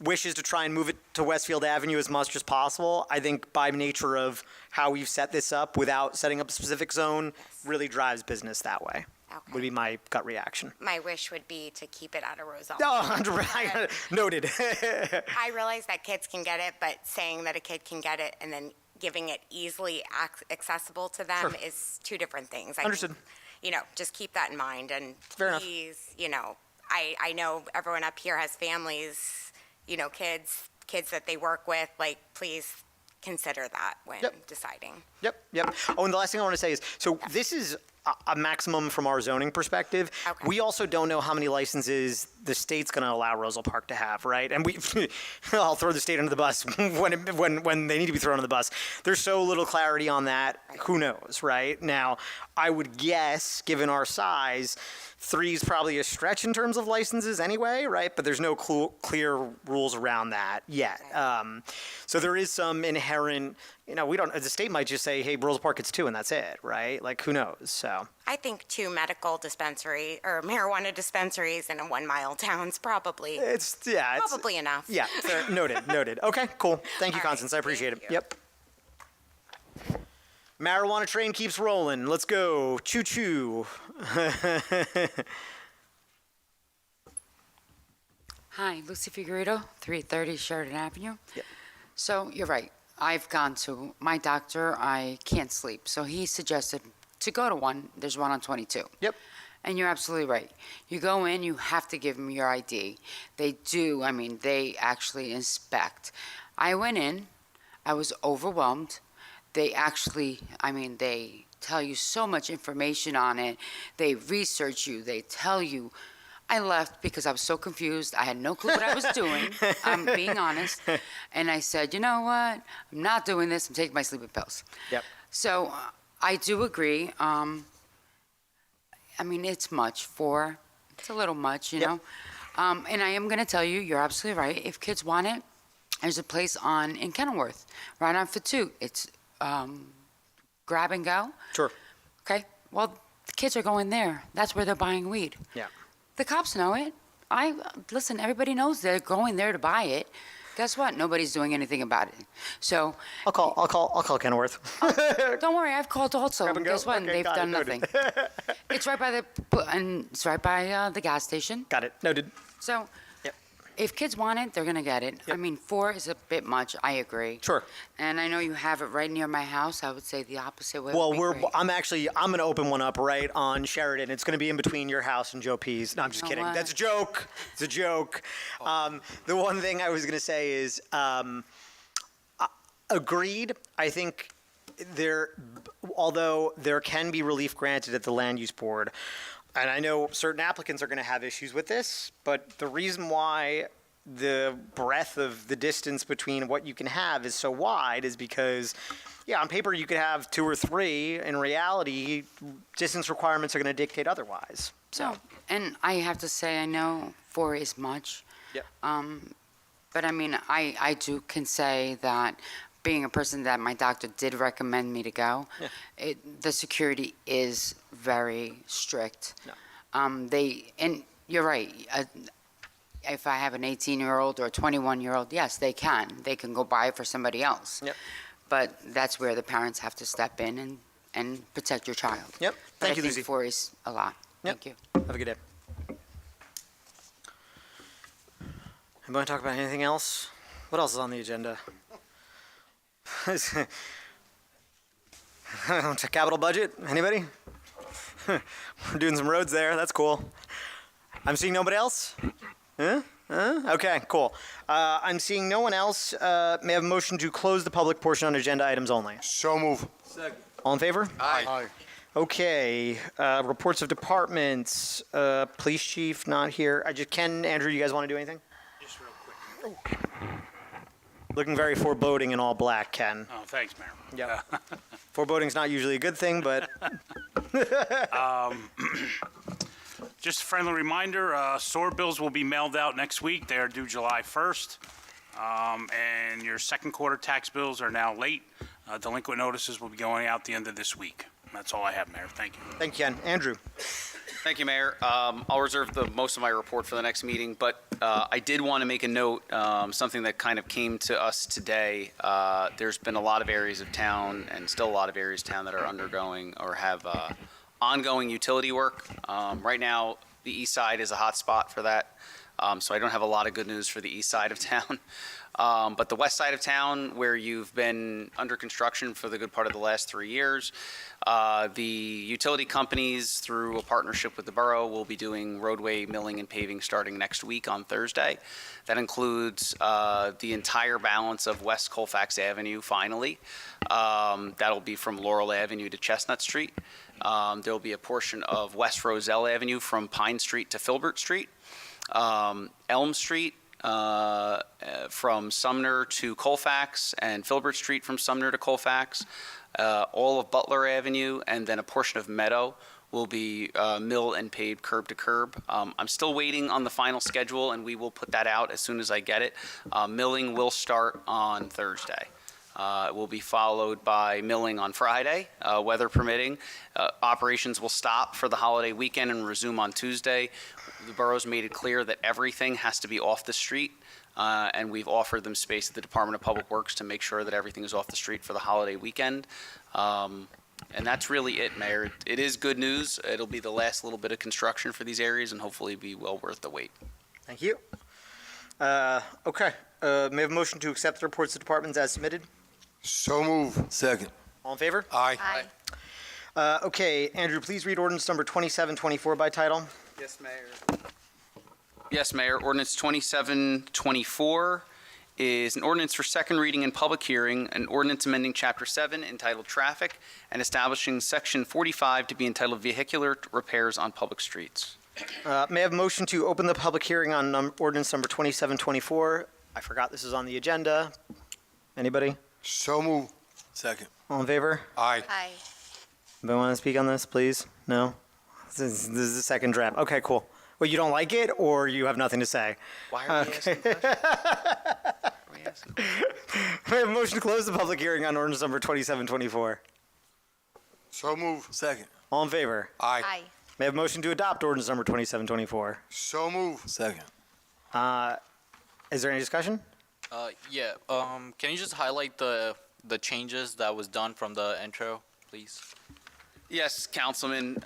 wish is to try and move it to Westfield Avenue as much as possible, I think by nature of how we've set this up without setting up a specific zone really drives business that way. Okay. Would be my gut reaction. My wish would be to keep it out of Roselle. Oh, noted. I realize that kids can get it, but saying that a kid can get it and then giving it easily accessible to them Sure. is 2 different things. Understood. Just keep that in mind. And Fair enough. please, I know everyone up here has families, kids that they work with. Like, please consider that when deciding. Yep. Oh, and the last thing I want to say is, so this is a maximum from our zoning perspective. Okay. We also don't know how many licenses the state's going to allow Roselle Park to have, right? And I'll throw the state under the bus when they need to be thrown under the bus. There's so little clarity on that. Who knows, right? Now, I would guess, given our size, 3 is probably a stretch in terms of licenses anyway, right? But there's no clear rules around that yet. So there is some inherent, the state might just say, hey, Roselle Park, it's 2 and that's it, right? Like, who knows? So I think 2 medical dispensary or marijuana dispensaries in a 1-mile town's probably probably enough. Yeah, fair. Noted. Okay, cool. Thank you, All right, Constance. I appreciate thank it. Yep. Marijuana train keeps rolling. Let's go. Choo-choo. Hi, Lucy Figueredo, 330 Sheridan Avenue. Yep. So you're right. I've gone to my doctor. I can't sleep. So he suggested to go to one. There's one on 22. Yep. And you're absolutely right. You go in, you have to give them your ID. They do. They actually inspect. I went in. I was overwhelmed. They actually, they tell you so much information on it. They research you. They tell you. I left because I was so confused. I had no clue what I was doing. I'm being honest. And I said, you know what? I'm not doing this. I'm taking my sleeping pills. Yep. So I do agree. It's it's a little much, you know. And I am going to tell you, you're absolutely right. If kids want it, There's a place in Kenilworth, right on Fatoot. It's grab and go. Sure. Okay. Well, the kids are going there. That's where they're buying weed. Yeah. The cops know it. Listen, everybody knows they're going there to buy it. Guess what? Nobody's doing anything about it. So I'll call Kenilworth. don't worry, I've called also. Grab and go? Guess what? Okay, They've got it, done noted. nothing. It's right by the gas station. Got it. Noted. So Yep. if kids want it, they're gonna get it. I Yep. mean, 4 is a bit much. I agree. Sure. And I know you have it right near my house. I would say the opposite way. Well, would be great. I'm going to open one up right on Sheridan. It's going to be in between your house and Joe P's. No, I'm just know kidding. what? That's a joke. It's a joke. The one thing I was going to say is, agreed. I think although there can be relief granted at the land use board, and I know certain applicants are going to have issues with this, but the reason why the breadth of the distance between what you can have is so wide is because, yeah, on paper you could have 2 or 3. In reality, distance requirements are going to dictate otherwise. So, and I have to say, I know 4 is much. Yep. But I mean, I can say that being a person that my doctor did recommend me to go, the security is very strict. No. And you're right. If I have an 18-year-old or a 21-year-old, yes, they can. They can go buy it for somebody else. Yep. But that's where the parents have to step in and protect your child. Yep. But Thank you, I think Lucy. 4 is a lot. Yep. Thank you. Have a good day. Anybody want to talk about anything else? What else is on the agenda? Capital budget? Anybody? We're doing some roads there. That's cool. I'm seeing nobody else? Okay, cool. I'm seeing no one else. May I have a motion to close the public portion on agenda items only? So move. All in favor? Aye. Okay. Reports of departments. Police chief not here. Ken, Andrew, you guys want to do anything? Just real quick. Looking very foreboding in all black, Ken. Oh, thanks, Mayor. Yeah. Foreboding's not usually a good thing, but Just a friendly reminder, SOAR bills will be mailed out next week. They are due July 1st. And your second quarter tax bills are now late. Delinquent notices will be going out the end of this week. That's all I have, Mayor. Thank you. thank you, Ken. Andrew. Thank you, Mayor. I'll reserve most of my report for the next meeting, but I did want to make a note, something that kind of came to us today. There's been a lot of areas of town, and still a lot of areas of town that are undergoing or have ongoing utility work. Right now, the east side is a hot spot for that, so I don't have a lot of good news for the east side of town. But the west side of town, where you've been under construction for the good part of the last 3 years, the utility companies, through a partnership with the borough, will be doing roadway milling and paving starting next week on Thursday. That includes the entire balance of West Colfax Avenue, finally. That'll be from Laurel Avenue to Chestnut Street. There'll be a portion of West Roselle Avenue from Pine Street to Filbert Street. Elm Street from Sumner to Colfax, and Filbert Street from Sumner to Colfax. All of Butler Avenue, and then a portion of Meadow will be mill and paved curb to curb. I'm still waiting on the final schedule, and we will put that out as soon as I get it. Milling will start on Thursday. It will be followed by milling on Friday, weather permitting. Operations will stop for the holiday weekend and resume on Tuesday. The borough's made it clear that everything has to be off the street, and we've offered them space at the Department of Public Works to make sure that everything is off the street for the holiday weekend. And that's really it, Mayor. It is good news. It'll be the last little bit of construction for these areas, and hopefully be well worth the wait. Thank you. Okay. May I have a motion to accept the reports of departments as submitted? So move. Second. All in favor? Aye. Okay, Andrew, please read ordinance number 2724 by title. Yes, Mayor. Yes, Mayor. Ordinance 2724 is an ordinance for second reading and public hearing, an ordinance amending Chapter 7 entitled Traffic and establishing Section 45 to be entitled Vehicular Repairs on Public Streets. May I have a motion to open the public hearing on ordinance number 2724? I forgot this is on the agenda. Anybody? So move. Second. All in favor? Aye. Aye. Anybody want to speak on this, please? No? This is the second draft. Okay, cool. Well, you don't like it, or you have nothing to say? Why are we asking questions? pass. May I have a motion to close the public hearing on ordinance number 2724? So move. Second. All in favor? Aye. May I have a motion to adopt ordinance number 2724? So move. Second. Is there any discussion? Can you just highlight the changes that was done from the intro, please? Yes, Councilman.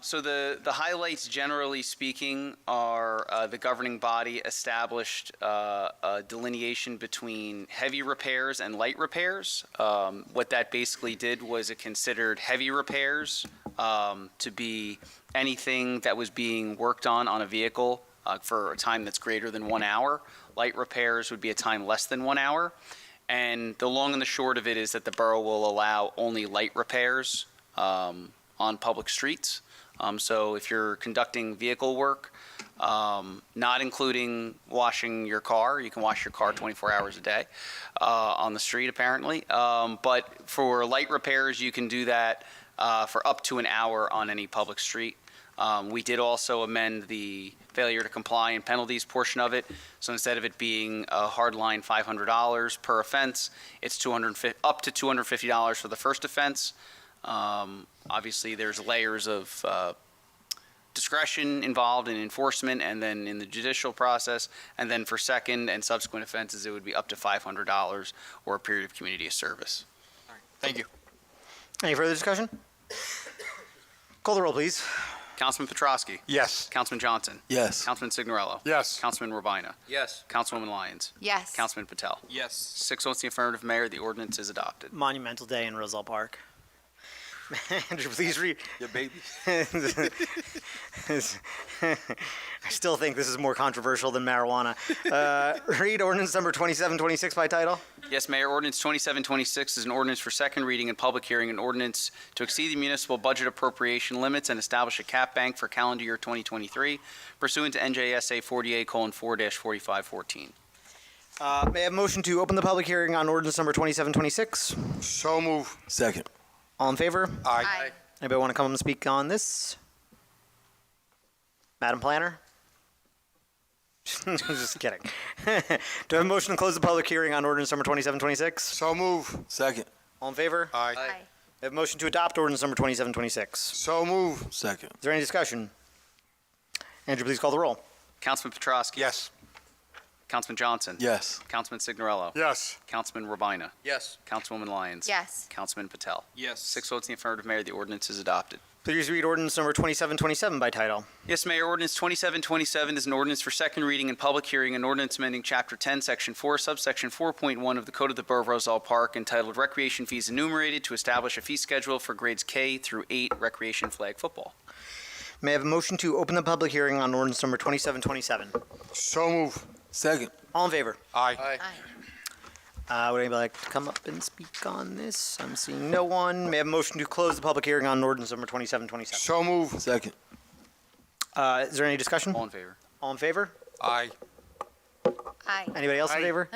So the highlights, generally speaking, are the governing body established a delineation between heavy repairs and light repairs. What that basically did was it considered heavy repairs to be anything that was being worked on a vehicle for a time that's greater than 1 hour. Light repairs would be a time less than 1 hour. And the long and the short of it is that the borough will allow only light repairs on public streets. So if you're conducting vehicle work, not including washing your car, you can wash your car 24 hours a day on the street apparently. But for light repairs, you can do that for up to an hour on any public street. We did also amend the failure to comply and penalties portion of it. So instead of it being a hard line $500 per offense, it's up to $250 for the first offense. Obviously, there's layers of discretion involved in enforcement and then in the judicial process. And then for second and subsequent offenses, it would be up to $500 or a period of community of service. Thank you. Any further discussion? Call the roll, please. Councilman Petrosky. Yes. Councilman Johnson. Yes. Councilman Signorello. Yes. Councilman Robina. Yes. Councilwoman Lyons. Yes. Councilman Patel. Yes. 6 votes in the affirmative, Mayor. The ordinance is adopted. Monumental day in Roselle Park. Andrew, please read. Your baby. I still think this is more controversial than marijuana. Read ordinance number 2726 by title. Yes, Mayor. Ordinance 2726 is an ordinance for second reading and public hearing, an ordinance to exceed the municipal budget appropriation limits and establish a cap bank for calendar year 2023 pursuant to NJSA 48:4-4514. May I have a motion to open the public hearing on ordinance number 2726? So move. Second. All in favor? Aye. Anybody want to come and speak on this? Madam Planner? Just kidding. Do I have a motion to close the public hearing on ordinance number 2726? So move. Second. All in favor? Aye. I have a motion to adopt ordinance number 2726. So move. Second. Is there any discussion? Andrew, please call the roll. Councilman Petrosky. Yes. Councilman Johnson. Yes. Councilman Signorello. Yes. Councilman Robina. Yes. Councilwoman Lyons. Yes. Councilman Patel. Yes. 6 votes in the affirmative, Mayor. The ordinance is adopted. Please read ordinance number 2727 by title. Yes, Mayor. Ordinance 2727 is an ordinance for second reading and public hearing, an ordinance amending Chapter 10, Section 4, Subsection 4.1 of the Code of the Borough of Roselle Park entitled Recreation Fees Enumerated to establish a fee schedule for grades K through 8 recreation flag football. May I have a motion to open the public hearing on ordinance number 2727? So move. Second. All in favor? Aye. Would anybody like to come up and speak on this? I'm seeing no one. May I have a motion to close the public hearing on ordinance number 2727? So move. Second. Is there any discussion? All in favor? All in favor? Aye. Aye. Anybody else in Aye. favor?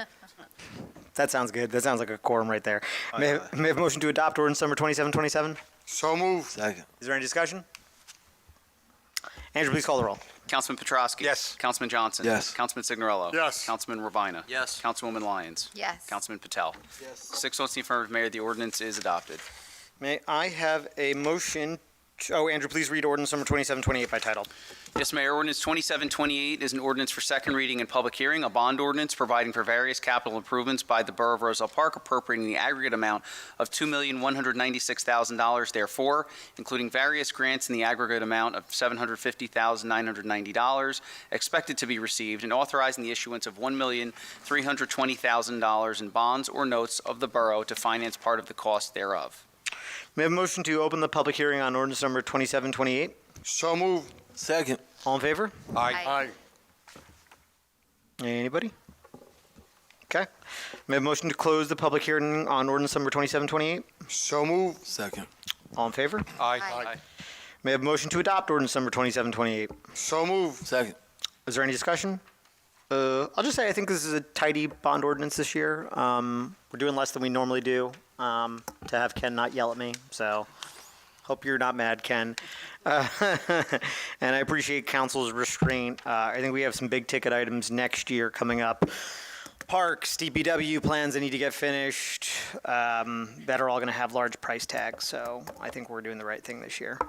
That sounds good. That sounds like a quorum right there. May I have a motion to adopt ordinance number 2727? So move. Second. Is there any discussion? Andrew, please call the roll. Councilman Petrosky. Yes. Councilman Johnson. Yes. Councilman Signorello. Yes. Councilman Robina. Yes. Councilwoman Lyons. Yes. Councilman Patel. Yes. 6 votes in the affirmative, Mayor. The ordinance is adopted. May I have a motion? Andrew, please read ordinance number 2728 by title. Yes, Mayor. Ordinance 2728 is an ordinance for second reading and public hearing, a bond ordinance providing for various capital improvements by the Borough of Roselle Park, appropriating the aggregate amount of $2,196,000, therefore, including various grants in the aggregate amount of $750,990 expected to be received, and authorizing the issuance of $1,320,000 in bonds or notes of the borough to finance part of the cost thereof. May I have a motion to open the public hearing on ordinance number 2728? So move. Second. All in favor? Aye. Anybody? Okay. May I have a motion to close the public hearing on ordinance number 2728? So move. Second. All in favor? Aye. May I have a motion to adopt ordinance number 2728? So move. Second. Is there any discussion? I'll just say I think this is a tidy bond ordinance this year. We're doing less than we normally do, to have Ken not yell at me, so hope you're not mad, Ken. And I appreciate council's restraint. I think we have some big ticket items next year coming up. Parks, DPW plans that need to get finished, that are all going to have large price tags. So I think we're doing the right thing this year.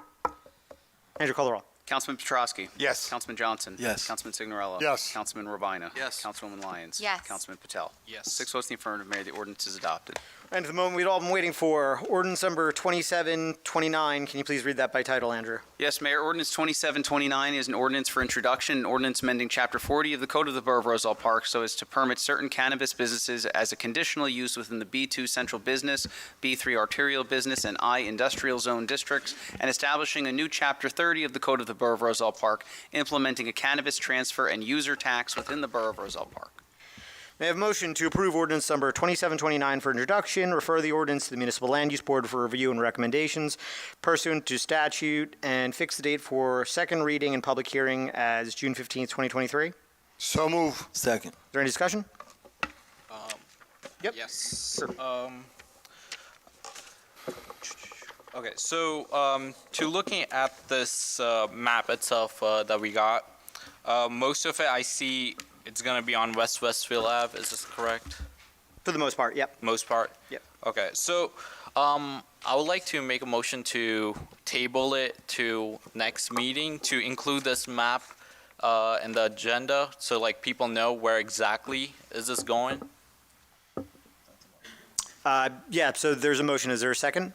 Andrew, call the roll. Councilman Petrosky. Yes. Councilman Johnson. Yes. Councilman Signorello. Yes. Councilman Ravina. Yes. Councilwoman Lyons. Yes. Councilman Patel. Yes. 6 votes in the affirmative, Mayor. The ordinance is adopted. And to the moment we'd all been waiting for, ordinance number 2729. Can you please read that by title, Andrew? Yes, Mayor. Ordinance 2729 is an ordinance for introduction, an ordinance amending Chapter 40 of the Code of the Borough of Roselle Park so as to permit certain cannabis businesses as a conditional use within the B2 Central Business, B3 Arterial Business, and I Industrial Zone districts, and establishing a new Chapter 30 of the Code of the Borough of Roselle Park, implementing a cannabis transfer and user tax within the Borough of Roselle Park. May I have a motion to approve ordinance number 2729 for introduction, refer the ordinance to the Municipal Land Use Board for review and recommendations pursuant to statute, and fix the date for second reading and public hearing as June 15th, 2023? Is So move. Second. there any discussion? Yep. Yes. Okay, so to looking at this map itself that we got, most of it I see it's going to be on West Westfield Ave. Is this correct? For the most part, yep. Most part? Yep. Okay, so I would like to make a motion to table it to next meeting to include this map in the agenda so like people know where exactly is this going. Yeah, so there's a motion. Is there a second?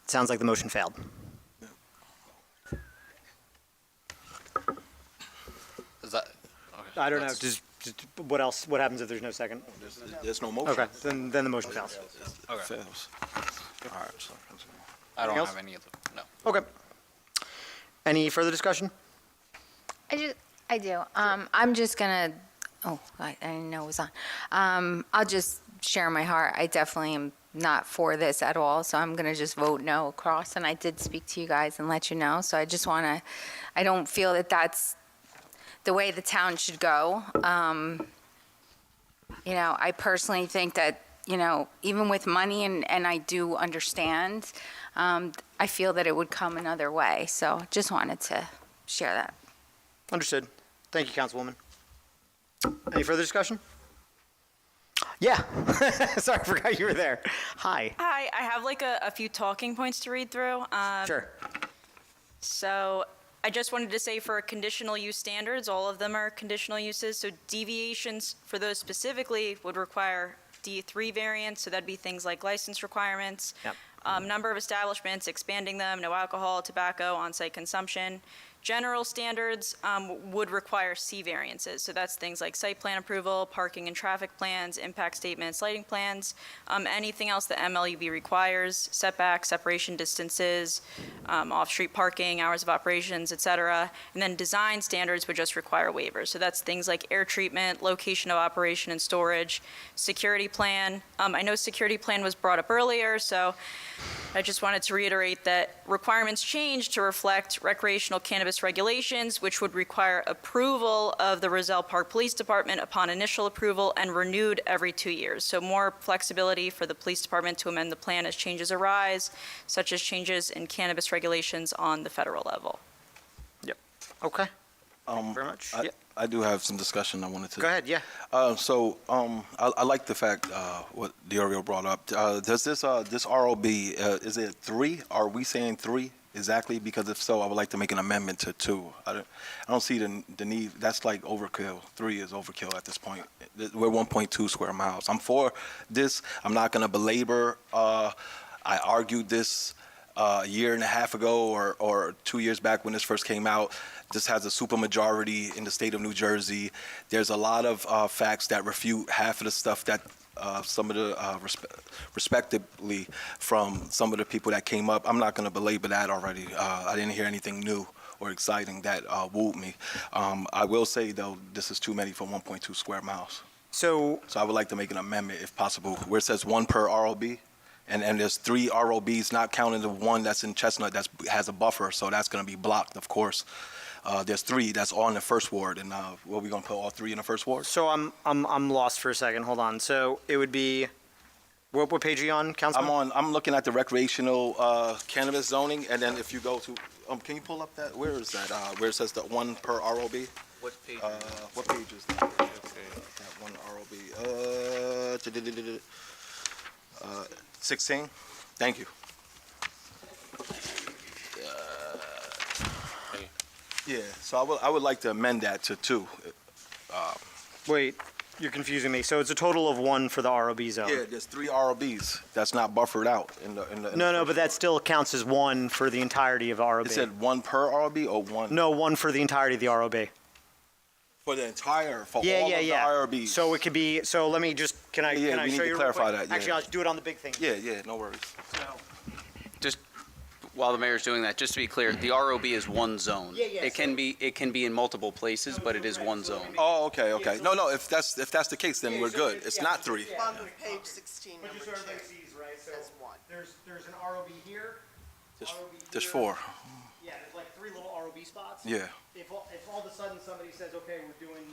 Sounds like the motion failed. Is that? Okay, I don't know. let's- Just what else? What happens if there's no second? There's no motion. Okay, then the motion fails. Okay. Fails. All right. So, I don't Anything else? have any of them. No. Okay. Any further discussion? I do. I'm just gonna, I didn't know it was on. I'll just share my heart. I definitely am not for this at all, so I'm gonna just vote no across. And I did speak to you guys and let you know, so I just wanna, I don't feel that that's the way the town should go. I personally think that, even with money, and I do understand, I feel that it would come another way. So just wanted to share that. Understood. Thank you, Councilwoman. Any further discussion? Yeah. Sorry, I forgot you were there. Hi. Hi, I have like a few talking points to read through. Sure. So I just wanted to say for conditional use standards, all of them are conditional uses. So deviations for those specifically would require D3 variants. So that'd be things like license requirements, Yep. Number of establishments, expanding them, no alcohol, tobacco, on-site consumption. General standards would require C variances. So that's things like site plan approval, parking and traffic plans, impact statements, lighting plans, anything else that MLUB requires, setbacks, separation distances, off-street parking, hours of operations, et cetera. And then design standards would just require waivers. So that's things like air treatment, location of operation and storage, security plan. I know security plan was brought up earlier, so I just wanted to reiterate that requirements changed to reflect recreational cannabis regulations, which would require approval of the Roselle Park Police Department upon initial approval and renewed every 2 years. So more flexibility for the police department to amend the plan as changes arise, such as changes in cannabis regulations on the federal level. Okay. Thank you very much. Yeah. I do have some discussion I wanted to. Go ahead, yeah. I like the fact what Diorio brought up. Does this ROB, is it 3? Are we saying 3 exactly? Because if so, I would like to make an amendment to 2. I don't see the need. That's like overkill. 3 is overkill at this point. We're 1.2 square miles. I'm for this. I'm not going to belabor. I argued this a year and a half ago or 2 years back when this first came out. This has a supermajority in the state of New Jersey. There's a lot of facts that refute half of the stuff that some of the, respectively, from some of the people that came up. I'm not going to belabor that already. I didn't hear anything new or exciting that wooed me. I will say, though, this is too many for 1.2 square miles. So I would like to make an amendment, if possible, where it says 1 per ROB. And there's 3 ROBs, not counting the one that's in Chestnut that has a buffer, so that's going to be blocked, of course. There's 3 that's all in the first ward, and what are we going to put all 3 in the first ward? So I'm lost for a second. Hold on. So it would be What page are you on, Councilman? I'm looking at the recreational cannabis zoning, and then if you go to, can you pull up that, where is that, where it says the one per ROB? What page? What page is that? That one ROB, 16? Thank you. Yeah, so I would like to amend that to 2. Wait, you're confusing me. So it's a total of 1 for the ROB zone? Yeah, there's 3 ROBs that's not buffered out in the. No, but that still counts as 1 for the entirety of the ROB. It said 1 per ROB or 1? No, 1 for the entirety of the ROB. For the entire, for Yeah, all yeah, of the yeah. ROBs. So it could be, so let me just, can I we show need you to real clarify quick? that, yeah. Actually, I'll do it on the big thing. Yeah, no worries. Just while the mayor's doing that, just to be clear, the ROB is one zone. Yeah, yeah, It can be in multiple places, but it is one zone. Oh, okay. No, if that's the case, then we're good. It's not 3. On page 16, But just so everybody sees, right, so Says 1. there's an ROB here, There's 4. yeah, there's like 3 little ROB spots. Yeah. If all of a sudden somebody says, okay, we're doing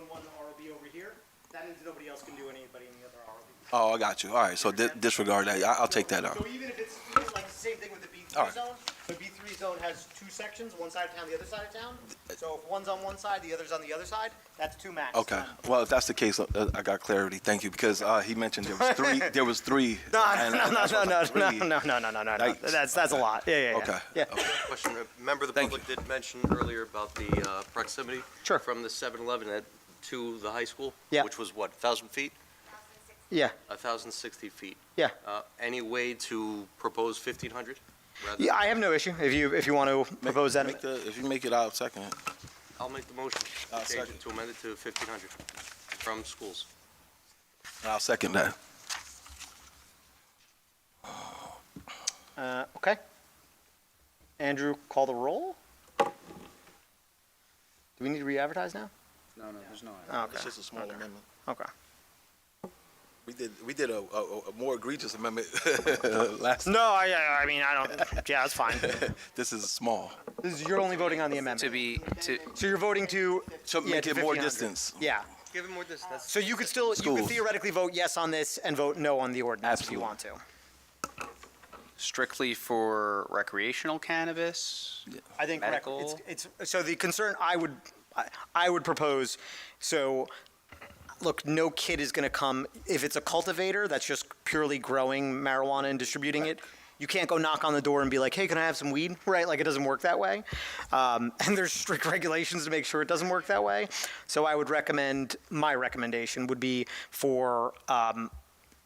1 ROB over here, that means nobody else can do anybody in the other ROB. Oh, I got you. All right, so disregard that. I'll take that out. So even if it's like the same thing with the All B3 right. zone, the B3 zone has 2 sections, one side of town, the other side of town. So if one's on one side, the other's on the other side, that's 2 max. Okay. Well, if that's the case, I got clarity. Thank you, because he mentioned there was 3. There was 3. No. Yikes. That's a lot. Yeah. Okay. Yeah. Question, a member of the public did mention earlier about the proximity Sure. from the 7-Eleven to the high school, Yeah. which was what, 1,000 feet? Yeah. 1,060 feet. Yeah. Any way to propose 1,500? rather- Yeah, I have no issue if you want to propose that. If you make it out, second it. I'll make the motion to change it, to amend it to 1,500 from schools. I'll second that. Okay. Andrew, call the roll. Do we need to re-advertise now? No, there's no. Okay. It's just a small amendment. Okay. We did a more egregious amendment last. No, I mean, I don't, yeah, that's fine. This is small. You're only voting on the amendment. So you're voting to. Make to it more 1,500. distance. Yeah. Give it more distance. So you could theoretically vote yes on this and vote no on the ordinance if you want to. Strictly for recreational cannabis? I think Medical? it's so the concern I would propose, so look, no kid is going to come if it's a cultivator that's just purely growing marijuana and distributing it. You can't go knock on the door and be like, hey, can I have some weed? Right? Like, it doesn't work that way. And there's strict regulations to make sure it doesn't work that way. So I would recommend, my recommendation would be for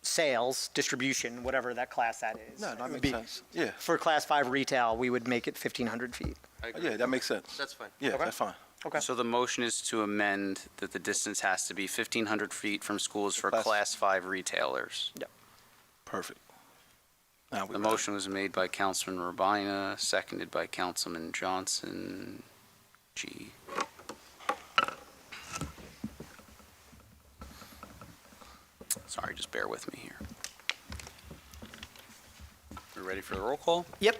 sales, distribution, whatever that class that is. No, It that would makes sense. Yeah. For class 5 retail, we would make it 1,500 feet. Yeah, that makes sense. That's fine. Yeah, that's fine. Okay. So the motion is to amend that the distance has to be 1,500 feet from schools for Class- Class 5 retailers. Perfect. The motion was made by Councilman Urbina, seconded by Councilman Johnson. G. Sorry, just bear with me here. We ready for the roll call? Yep.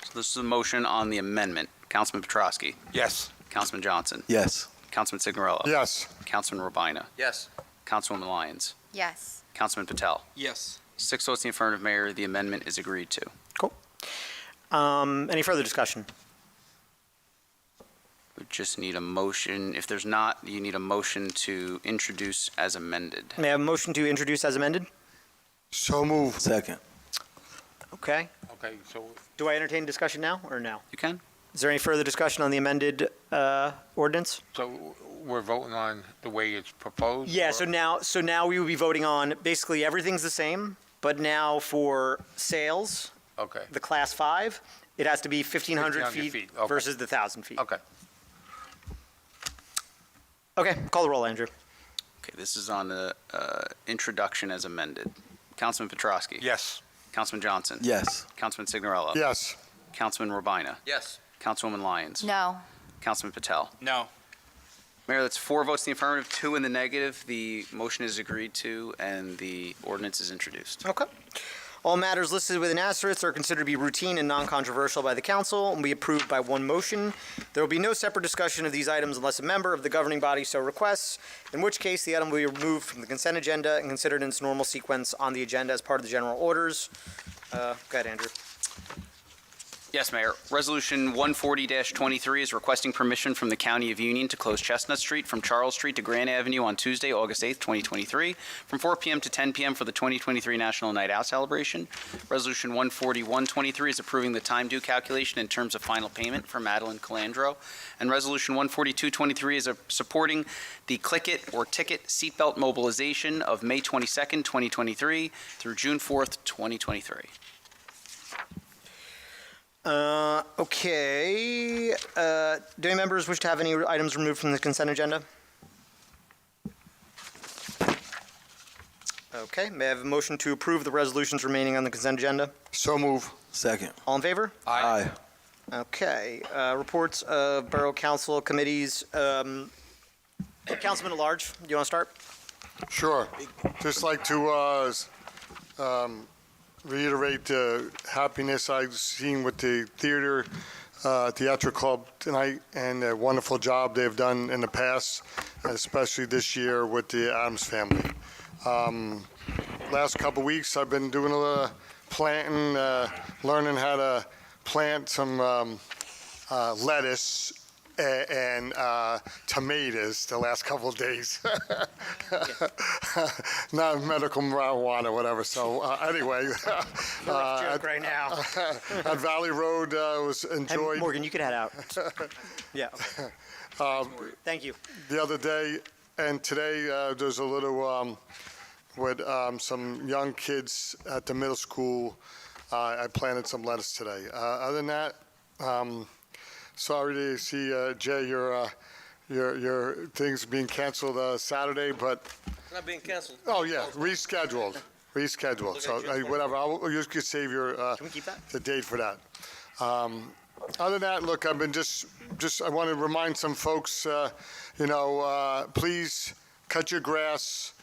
So this is a motion on the amendment. Councilman Petrosky. Yes. Councilman Johnson. Yes. Councilman Signorella. Yes. Councilman Urbina. Yes. Councilwoman Lyons. Yes. Councilman Patel. Yes. 6 votes in the affirmative, Mayor. The amendment is agreed to. Cool. Any further discussion? We just need a motion. If there's not, you need a motion to introduce as amended. May I have a motion to introduce as amended? So move. Second. Okay. Okay, so Do I entertain discussion now or no? You can? Is there any further discussion on the amended ordinance? we're voting on the way it's proposed? Yeah, or- so now we will be voting on, basically, everything's the same, but now for sales, Okay, the class 5, it has to be 1,500 1,500 feet feet, okay. versus the 1,000 feet. okay. Okay, call the roll, Andrew. Okay, this is on the introduction as amended. Councilman Petrosky. Yes. Councilman Johnson. Yes. Councilman Signorella. Yes. Councilman Urbina. Yes. Councilwoman Lyons. No. Councilman Patel. No. Mayor, that's 4 votes in the affirmative, 2 in the negative. The motion is agreed to, and the ordinance is introduced. Okay. All matters listed with an asterisk are considered to be routine and non-controversial by the council and will be approved by one motion. There will be no separate discussion of these items unless a member of the governing body so requests, in which case the item will be removed from the consent agenda and considered in its normal sequence on the agenda as part of the general orders. Go ahead, Andrew. Yes, Mayor. Resolution 140-23 is requesting permission from the County of Union to close Chestnut Street from Charles Street to Grand Avenue on Tuesday, August 8th, 2023, from 4 p.m. to 10 p.m. for the 2023 National Night Out celebration. Resolution 141-23 is approving the time due calculation in terms of final payment for Madeline Calandro. And Resolution 142-23 is supporting the Click It or Ticket seatbelt mobilization of May 22nd, 2023 through June 4th, 2023. Okay. Do any members wish to have any items removed from the consent agenda? Okay. May I have a motion to approve the resolutions remaining on the consent agenda? So move. Second. All in favor? Aye. Okay. Reports of Borough Council committees. Councilman at Large, do you want to start? Sure. Just like to reiterate the happiness I've seen with the theater club tonight and the wonderful job they've done in the past, especially this year with the Adams family. Last couple weeks I've been doing a little planting, learning how to plant some lettuce and tomatoes the last couple of days. Not medical marijuana, whatever. So anyway, Joke right now. at Valley Road was enjoyed. Morgan, you could head out. Yeah. Okay. Thank you. The other day and today, there's a little with some young kids at the middle school. I planted some lettuce today. Other than that, sorry to see, Jay, your things being canceled Saturday, but... It's not being canceled. Oh, yeah, rescheduled. So, whatever, you could save your, Can we keep that? the date for that. Other than that, look, I've been just I want to remind some folks, please cut your grass,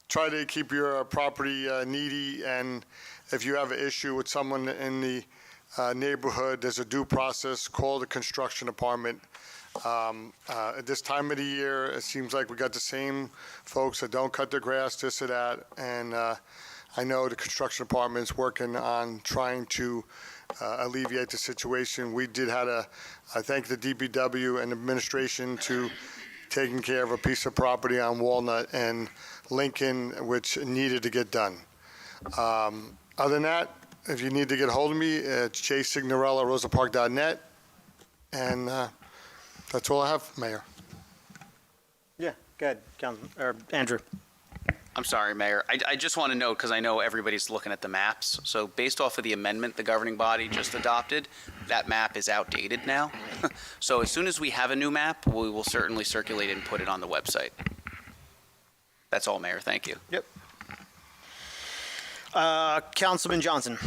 try to keep your property needy, and if you have an issue with someone in the neighborhood, there's a due process. Call the construction department. At this time of the year, it seems like we got the same folks that don't cut their grass, this or that, and I know the construction department is working on trying to alleviate the situation. We did I thank the DPW and administration to taking care of a piece of property on Walnut and Lincoln, which needed to get done. Other than that, if you need to get a hold of me, it's jsignorella@rosepark.net. And that's all I have, Mayor. Yeah, go ahead, Andrew. I'm sorry, Mayor. I just want to note, because I know everybody's looking at the maps. So based off of the amendment the governing body just adopted, that map is outdated now. So as soon as we have a new map, we will certainly circulate it and put it on the website. That's all, Mayor. Thank you. Yep. Councilman Johnson.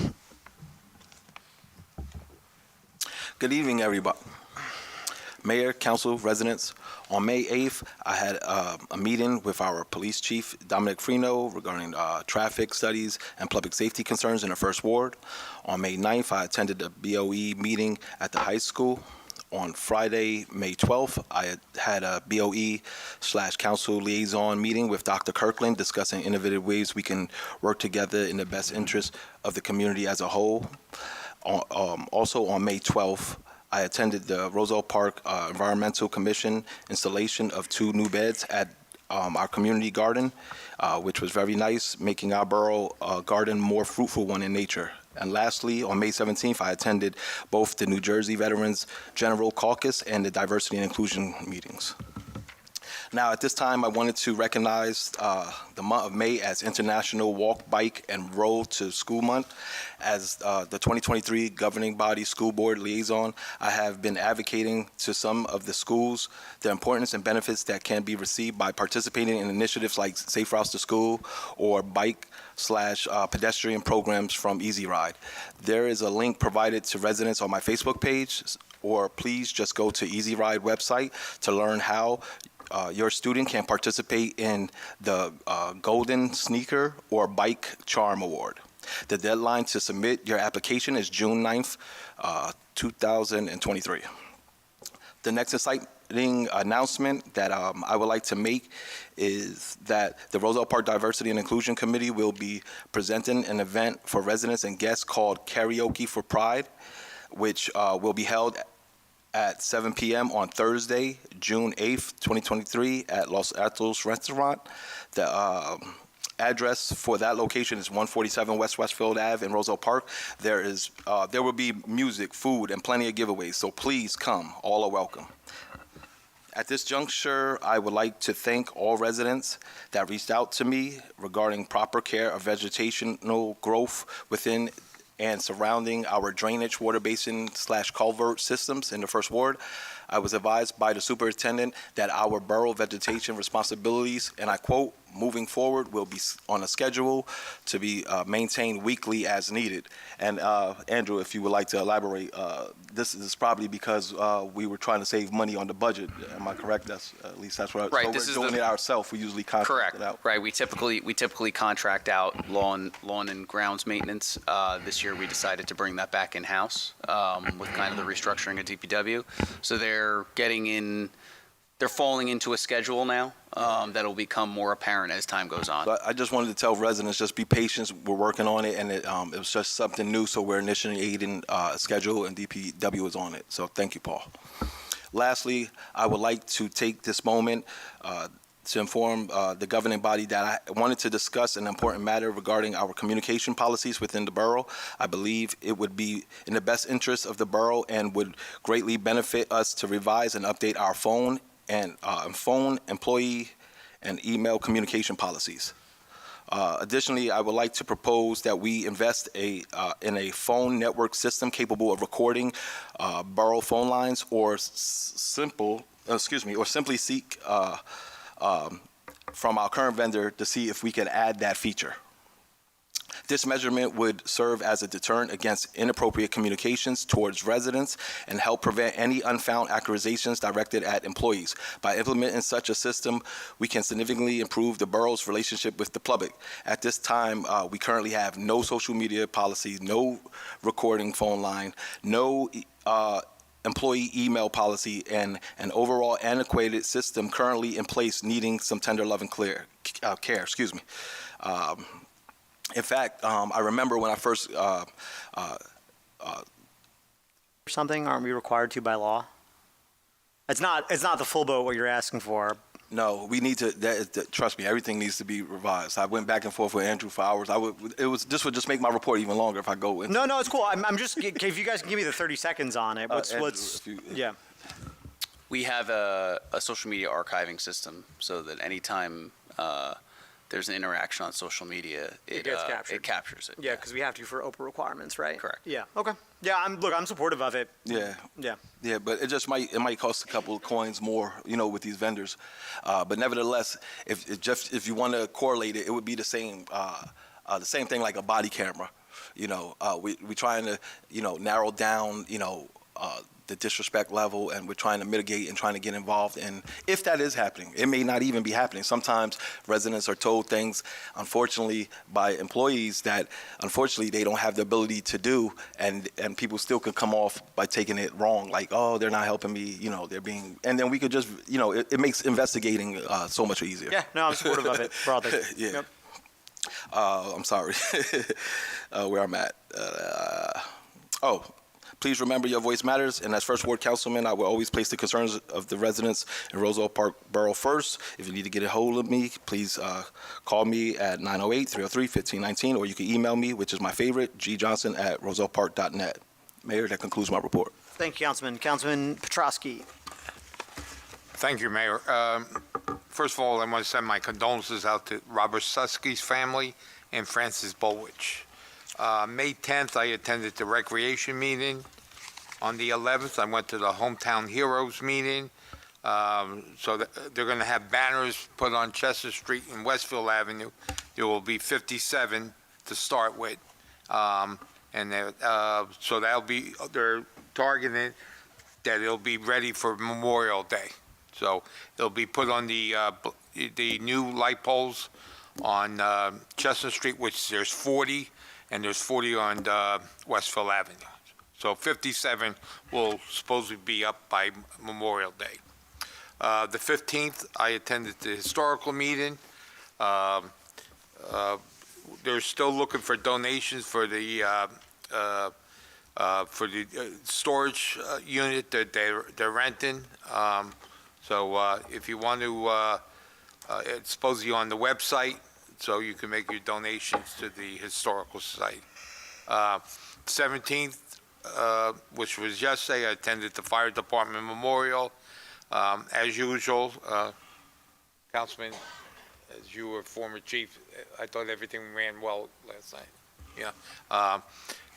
Good evening, everybody. Mayor, council, residents. On May 8th, I had a meeting with our police chief, Dominic Freno, regarding traffic studies and public safety concerns in the First Ward. On May 9th, I attended the BOE meeting at the high school. On Friday, May 12th, I had a BOE/council liaison meeting with Dr. Kirkland discussing innovative ways we can work together in the best interest of the community as a whole. Also on May 12th, I attended the Roselle Park Environmental Commission installation of 2 new beds at our community garden, which was very nice, making our borough garden more fruitful one in nature. And lastly, on May 17th, I attended both the New Jersey Veterans General Caucus and the Diversity and Inclusion meetings. Now, at this time, I wanted to recognize the month of May as International Walk, Bike, and Roll to School Month. As the 2023 Governing Body School Board Liaison, I have been advocating to some of the schools the importance and benefits that can be received by participating in initiatives like Safe Routes to School or bike/pedestrian programs from Easy Ride. There is a link provided to residents on my Facebook page, or please just go to Easy Ride website to learn how your student can participate in the Golden Sneaker or Bike Charm Award. The deadline to submit your application is June 9th, 2023. The next exciting announcement that I would like to make is that the Roselle Park Diversity and Inclusion Committee will be presenting an event for residents and guests called Karaoke for Pride, which will be held at 7 p.m. on Thursday, June 8th, 2023 at Los Atos Restaurant. The address for that location is 147 West Westfield Ave in Roselle Park. There will be music, food, and plenty of giveaways, so please come. All are welcome. At this juncture, I would like to thank all residents that reached out to me regarding proper care of vegetational growth within and surrounding our drainage water basin / culvert systems in the First Ward. I was advised by the superintendent that our borough vegetation responsibilities, and I quote, moving forward will be on a schedule to be maintained weekly as needed. And Andrew, if you would like to elaborate, this is probably because we were trying to save money on the budget. Am I correct? At least that's what. Right, So this we're is doing the- it ourselves. We usually contract it out. Right. We typically contract out lawn and grounds maintenance. This year we decided to bring that back in house with kind of the restructuring of DPW. So they're falling into a schedule now that'll become more apparent as time goes on. So I just wanted to tell residents, just be patient. We're working on it, and it was just something new, so we're initiating a schedule, and DPW is on it. So thank you, Paul. Lastly, I would like to take this moment to inform the governing body that I wanted to discuss an important matter regarding our communication policies within the borough. I believe it would be in the best interest of the borough and would greatly benefit us to revise and update our phone, employee, and email communication policies. Additionally, I would like to propose that we invest in a phone network system capable of recording borough phone lines, or simply seek from our current vendor to see if we can add that feature. This measurement would serve as a deterrent against inappropriate communications towards residents and help prevent any unfound accusations directed at employees. By implementing such a system, we can significantly improve the borough's relationship with the public. At this time, we currently have no social media policy, no recording phone line, no employee email policy, and an overall antiquated system currently in place needing some tender love and care. In fact, I remember when I first Something, aren't we required to by law? It's not the full boat what you're asking for. No, we need to. Trust me, everything needs to be revised. I went back and forth with Andrew for hours. This would just make my report even longer if I go into. No, it's cool. I'm just if you guys can give me the 30 seconds on it. Yeah. We have a social media archiving system so that anytime there's an interaction on social media, it gets captured. It captures it. Yeah, because we have to for Oprah requirements, right? Correct. Yeah. Okay. Yeah. I'm supportive of it. Yeah. Yeah. Yeah, but it might cost a couple of coins more, with these vendors. But nevertheless, if you want to correlate it, it would be the same thing like a body camera. We trying to narrow down the disrespect level, and we're trying to mitigate and trying to get involved. And if that is happening, it may not even be happening. Sometimes residents are told things, unfortunately, by employees that unfortunately they don't have the ability to do, and people still could come off by taking it wrong, like, oh, they're not helping me, they're being, and then we could just, it makes investigating so much easier. Yeah, no, I'm supportive of it broadly. Yeah. Yep. I'm sorry where I'm at. Please remember your voice matters, and as First Ward Councilman, I will always place the concerns of the residents in Roselle Park Borough first. If you need to get a hold of me, please call me at 908-303-1519, or you can email me, which is my favorite, gjohnson@rosellepark.net. Mayor, that concludes my report. Thank you, Councilman. Councilman Petrosky. Thank you, Mayor. First of all, I want to send my condolences out to Robert Susky's family and Francis Bolwich. May 10th, I attended the recreation meeting. On the 11th, I went to the Hometown Heroes meeting. So they're going to have banners put on Chester Street and Westfield Avenue. There will be 57 to start with. So they're targeting that it'll be ready for Memorial Day. So it'll be put on the new light poles on Chestnut Street, which there's 40, and there's 40 on Westfield Avenue. So 57 will supposedly be up by Memorial Day. The 15th, I attended the historical meeting. They're still looking for donations for the storage unit that they're renting. So if you want to, it's supposedly on the website, so you can make your donations to the Historical Society. 17th, which was yesterday, I attended the Fire Department Memorial. As usual, Councilman, as you were former chief, I thought everything ran well last night. Yeah.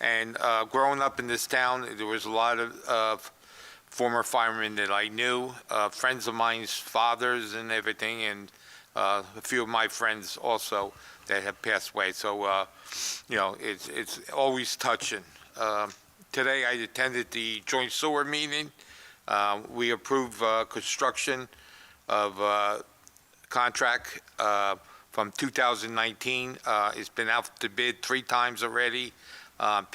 And growing up in this town, there was a lot of former firemen that I knew, friends of mine's fathers and everything, and a few of my friends also that have passed away. So, it's always touching. Today, I attended the joint sewer meeting. We approved construction of contract from 2019. It's been out to bid 3 times already. No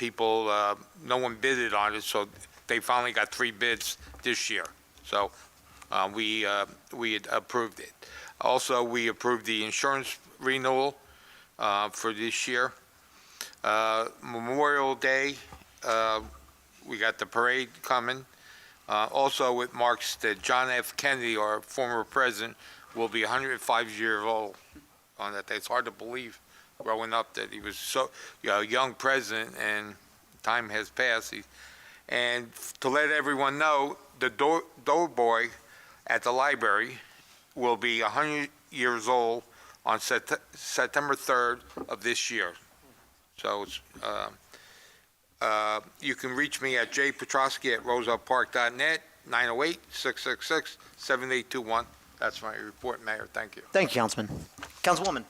one bidded on it, so they finally got 3 bids this year. So we had approved it. Also, we approved the insurance renewal for this year. Memorial Day, we got the parade coming. Also, it marks that John F. Kennedy, our former president, will be 105 years old on that day. It's hard to believe growing up that he was so a young president, and time has passed. And to let everyone know, the doughboy at the library will be 100 years old on September 3rd of this year. So it's, you can reach me at jpetrosky@rosellepark.net, 908-666-7821. That's my report, Mayor. Thank you. Thank you, Councilman. Councilwoman.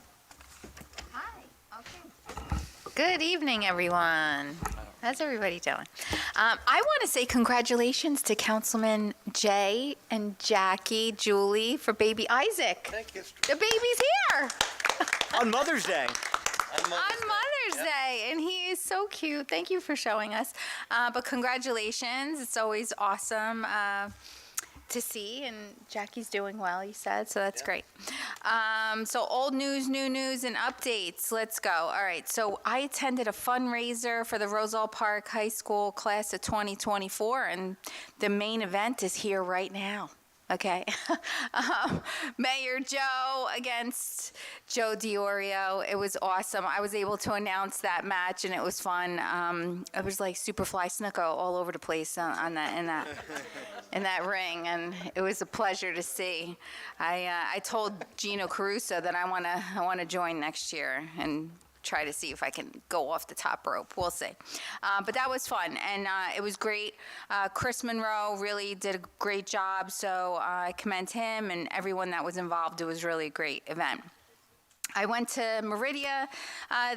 Good evening, everyone. How's everybody doing? I want to say congratulations to Councilman Jay and Jackie, Julie, for baby Isaac. Thank you. The baby's here. On Mother's Day. On Mother's Day, and he is so cute. Thank you for showing us. But congratulations. It's always awesome to see, and Jackie's doing well, you said, so that's great. So old news, new news, and updates. Let's go. All right, so I attended a fundraiser for the Roselle Park High School class of 2024, and the main event is here right now. Okay. Mayor Joe against Joe DiOrio. It was awesome. I was able to announce that match, and it was fun. It was like Superfly Snuka all over the place in that ring, and it was a pleasure to see. I told Gino Caruso that I want to join next year and try to see if I can go off the top rope. We'll see. But that was fun, and it was great. Chris Monroe really did a great job, so I commend him and everyone that was involved. It was really a great event. I went to Meridia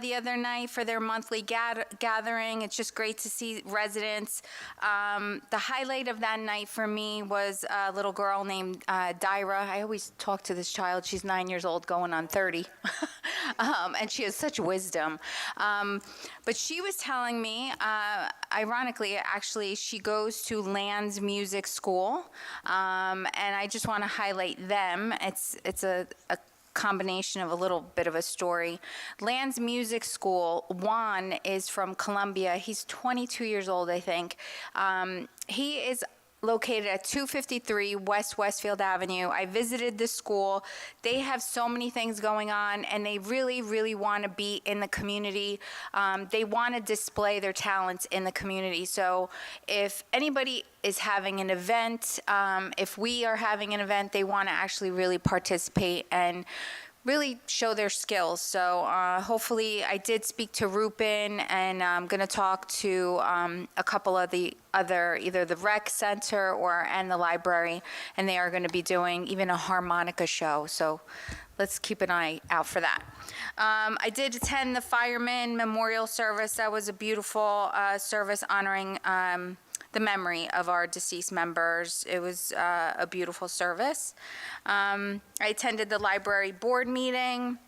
the other night for their monthly gathering. It's just great to see residents. The highlight of that night for me was a little girl named Dyra. I always talk to this child. She's 9 years old, going on 30. And she has such wisdom. But she was telling me, ironically, actually, she goes to Land's Music School. And I just want to highlight them. It's a combination of a little bit of a story. Land's Music School, Juan is from Colombia. He's 22 years old, I think. He is located at 253 West Westfield Avenue. I visited the school. They have so many things going on, and they really, really want to be in the community. They want to display their talents in the community. So if anybody is having an event, if we are having an event, they want to actually really participate and really show their skills. So hopefully, I did speak to Rupin, and I'm going to talk to a couple of the other, either the rec center and the library, and they are going to be doing even a harmonica show. So let's keep an eye out for that. I did attend the Fireman Memorial Service. That was a beautiful service honoring the memory of our deceased members. It was a beautiful service. I attended the library board meeting.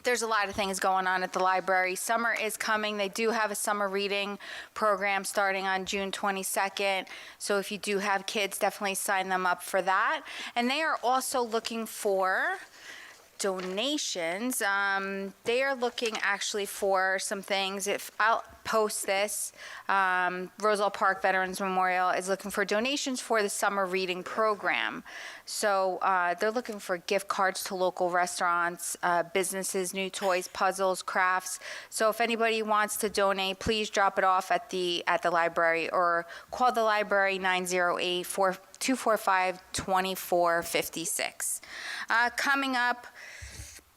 there's a lot of things going on at the library. Summer is coming. They do have a summer reading program starting on June 22nd. So if you do have kids, definitely sign them up for that. And they are also looking for donations. They are looking actually for some things. If I'll post this, Roselle Park Veterans Memorial is looking for donations for the summer reading program. So they're looking for gift cards to local restaurants, businesses, new toys, puzzles, crafts. So if anybody wants to donate, please drop it off at the library or call the library 908-245-2456. Coming up,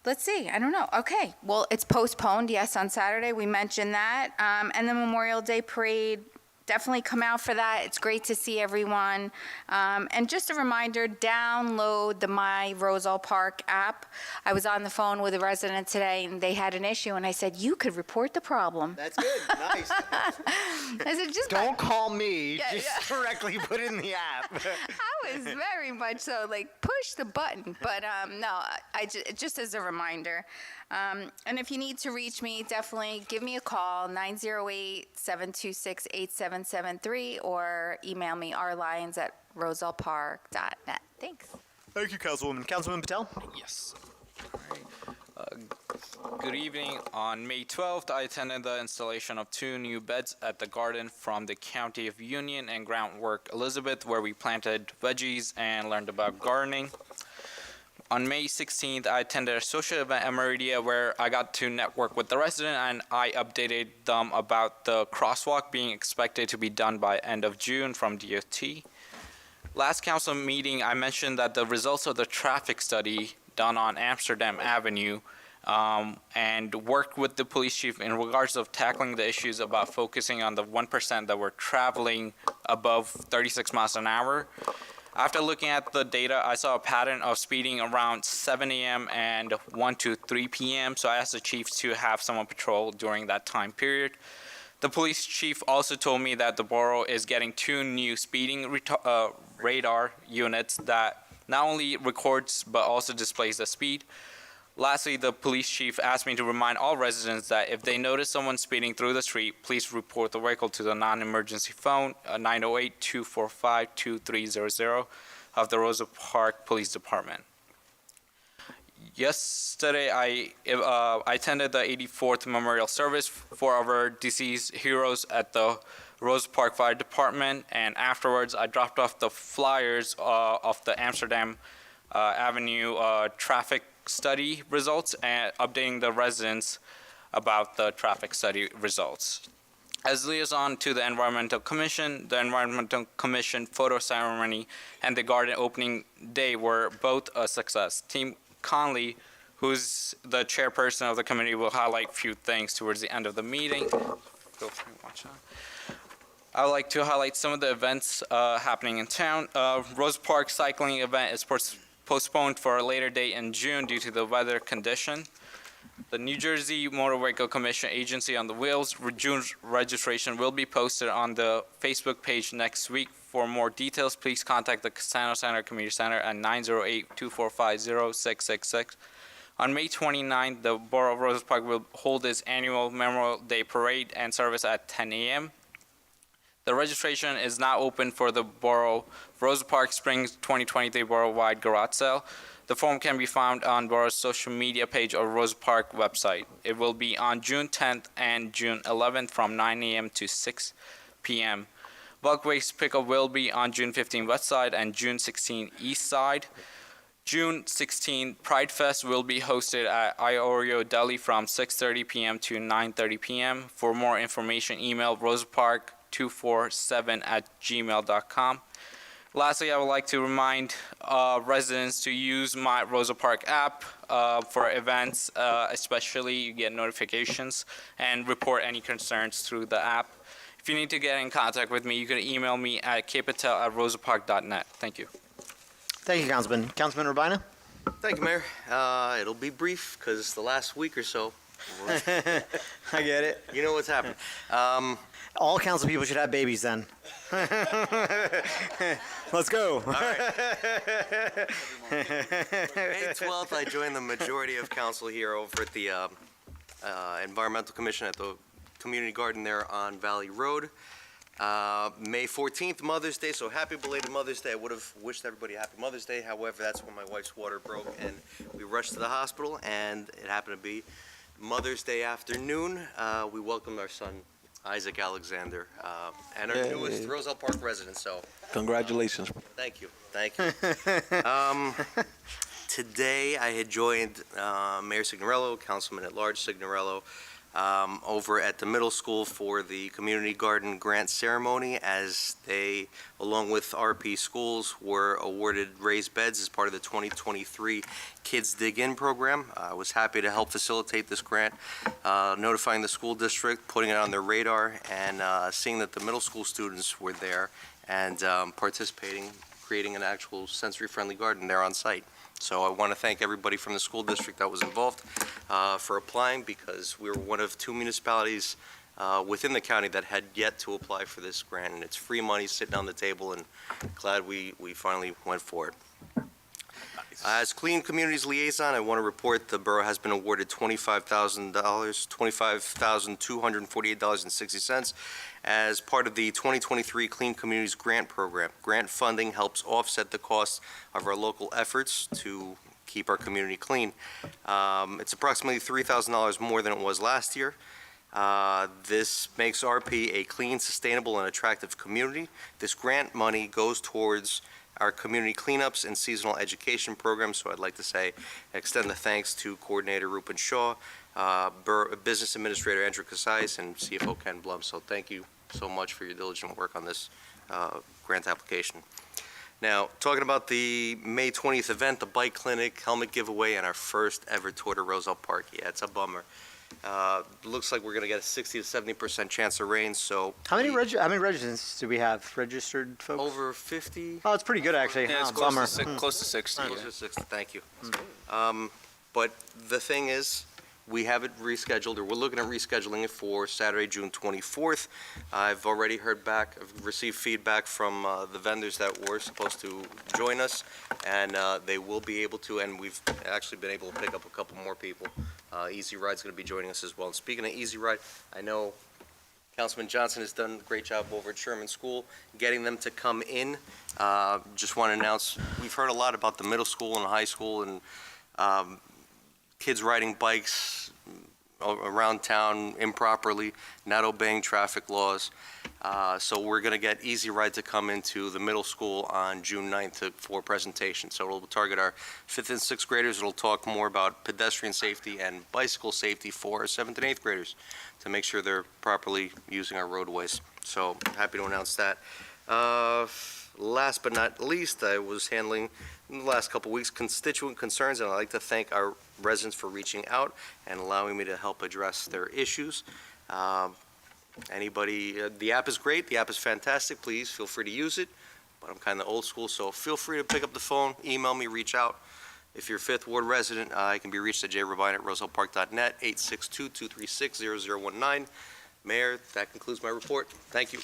let's see, I don't know. Okay, well, it's postponed, yes, on Saturday. We mentioned that. And the Memorial Day Parade, definitely come out for that. It's great to see everyone. And just a reminder, download the My Roselle Park app. I was on the phone with a resident today, and they had an issue, and I said, you could report the problem. That's good. Nice. I said, just don't call me. Yeah, just directly put it in the app. I was very much so like push the button, but no, just as a reminder. And if you need to reach me, definitely give me a call, 908-726-8773, or email me rlyons@rosellepark.net. Thanks. Thank you, Councilwoman. Councilman Patel? Yes. Good evening. On May 12th, I attended the installation of 2 new beds at the garden from the County of Union and Groundwork Elizabeth, where we planted veggies and learned about gardening. On May 16th, I attended a social event at Meridia where I got to network with the resident, and I updated them about the crosswalk being expected to be done by end of June from DOT. Last council meeting, I mentioned that the results of the traffic study done on Amsterdam Avenue and worked with the police chief in regards of tackling the issues about focusing on the 1% that were traveling above 36 miles an hour. After looking at the data, I saw a pattern of speeding around 7 a.m. and 1 to 3 p.m., so I asked the chief to have someone patrol during that time period. The police chief also told me that the borough is getting 2 new speeding radar units that not only records but also displays the speed. Lastly, the police chief asked me to remind all residents that if they notice someone speeding through the street, please report the vehicle to the non-emergency phone, 908-245-2300 of the Roselle Park Police Department. Yesterday, I attended the 84th Memorial Service for our deceased heroes at the Roselle Park Fire Department, and afterwards, I dropped off the flyers of the Amsterdam Avenue traffic study results and updating the residents about the traffic study results. As liaison to the Environmental Commission, the Environmental Commission photo ceremony and the garden opening day were both a success. Team Conley, who's the chairperson of the committee, will highlight a few things towards the end of the meeting. I would like to highlight some of the events happening in town. Rose Park cycling event is postponed for a later date in June due to the weather condition. The New Jersey Motor Vehicle Commission Agency on the Wheels June registration will be posted on the Facebook page next week. For more details, please contact the Casano Center Community Center at 908-245-0666. On May 29th, the Borough of Rose Park will hold its annual Memorial Day Parade and service at 10 a.m. The registration is now open for the Borough Rose Park Springs 2023 Borough-wide garage sale. The form can be found on Borough's social media page or Rose Park website. It will be on June 10th and June 11th from 9 a.m. to 6 p.m. Bulk waste pickup will be on June 15 west side and June 16 east side. June 16, Pride Fest will be hosted at Iorio Deli from 6:30 p.m. to 9:30 p.m. For more information, email rosepark247@gmail.com. Lastly, I would like to remind residents to use my Roselle Park app for events, especially you get notifications, and report any concerns through the app. If you need to get in contact with me, you can email me at kpatel@rosellepark.net. Thank you. Thank you, Councilman. Councilman Urbina? Thank you, Mayor. It'll be brief because the last week or so I get it. You know what's happening. All council people should have babies then. Let's go. All right. May 12th, I joined the majority of council here over at the Environmental Commission at the community garden there on Valley Road. May 14th, Mother's Day, so happy belated Mother's Day. I would have wished everybody a happy Mother's Day. However, that's when my wife's water broke and we rushed to the hospital, and it happened to be Mother's Day afternoon. We welcomed our son, Isaac Alexander, and our newest Roselle Park resident, so Congratulations. thank you. Today, I had joined Mayor Signorello, Councilman at Large Signorello, over at the middle school for the community garden grant ceremony, as they, along with RP Schools, were awarded raised beds as part of the 2023 Kids Dig In program. I was happy to help facilitate this grant, notifying the school district, putting it on their radar, and seeing that the middle school students were there and participating, creating an actual sensory-friendly garden there on site. So I want to thank everybody from the school district that was involved for applying, because we were one of 2 municipalities within the county that had yet to apply for this grant, and it's free money sitting on the table, and glad we finally went for it. As Clean Communities Liaison, I want to report the borough has been awarded $25,248.60 as part of the 2023 Clean Communities Grant Program. Grant funding helps offset the costs of our local efforts to keep our community clean. It's approximately $3,000 more than it was last year. This makes RP a clean, sustainable, and attractive community. This grant money goes towards our community cleanups and seasonal education programs, so I'd like to extend the thanks to Coordinator Rupen Shaw, Business Administrator Andrew Casais, and CFO Ken Blum. So thank you so much for your diligent work on this grant application. Now, talking about the May 20th event, the bike clinic, helmet giveaway, and our first ever tour to Roselle Park. Yeah, it's a bummer. Looks like we're going to get a 60 to 70% chance of rain, so... How many residents do we have? Registered folks? Over 50. Oh, it's pretty good, actually. Yeah, it's Oh, bummer. close to 60. Close to 60, thank you. But the thing is, we have it rescheduled, or we're looking at rescheduling it for Saturday, June 24th. I've already received feedback from the vendors that were supposed to join us, and they will be able to, and we've actually been able to pick up a couple more people. Easy Ride's going to be joining us as well. And speaking of Easy Ride, I know Councilman Johnson has done a great job over at Sherman School, getting them to come in. Just want to announce, we've heard a lot about the middle school and high school and kids riding bikes around town improperly, not obeying traffic laws. So we're going to get Easy Ride to come into the middle school on June 9th for a presentation. So it'll target our 5th and 6th graders. It'll talk more about pedestrian safety and bicycle safety for our 7th and 8th graders to make sure they're properly using our roadways. So happy to announce that. Last but not least, I was handling in the last couple weeks constituent concerns, and I'd like to thank our residents for reaching out and allowing me to help address their issues. The app is great, the app is fantastic, please feel free to use it, but I'm kind of old school, so feel free to pick up the phone, email me, reach out. If you're a 5th Ward resident, I can be reached at jrabine@rosellepark.net, 862-236-0019. Mayor, that concludes my report. Thank you.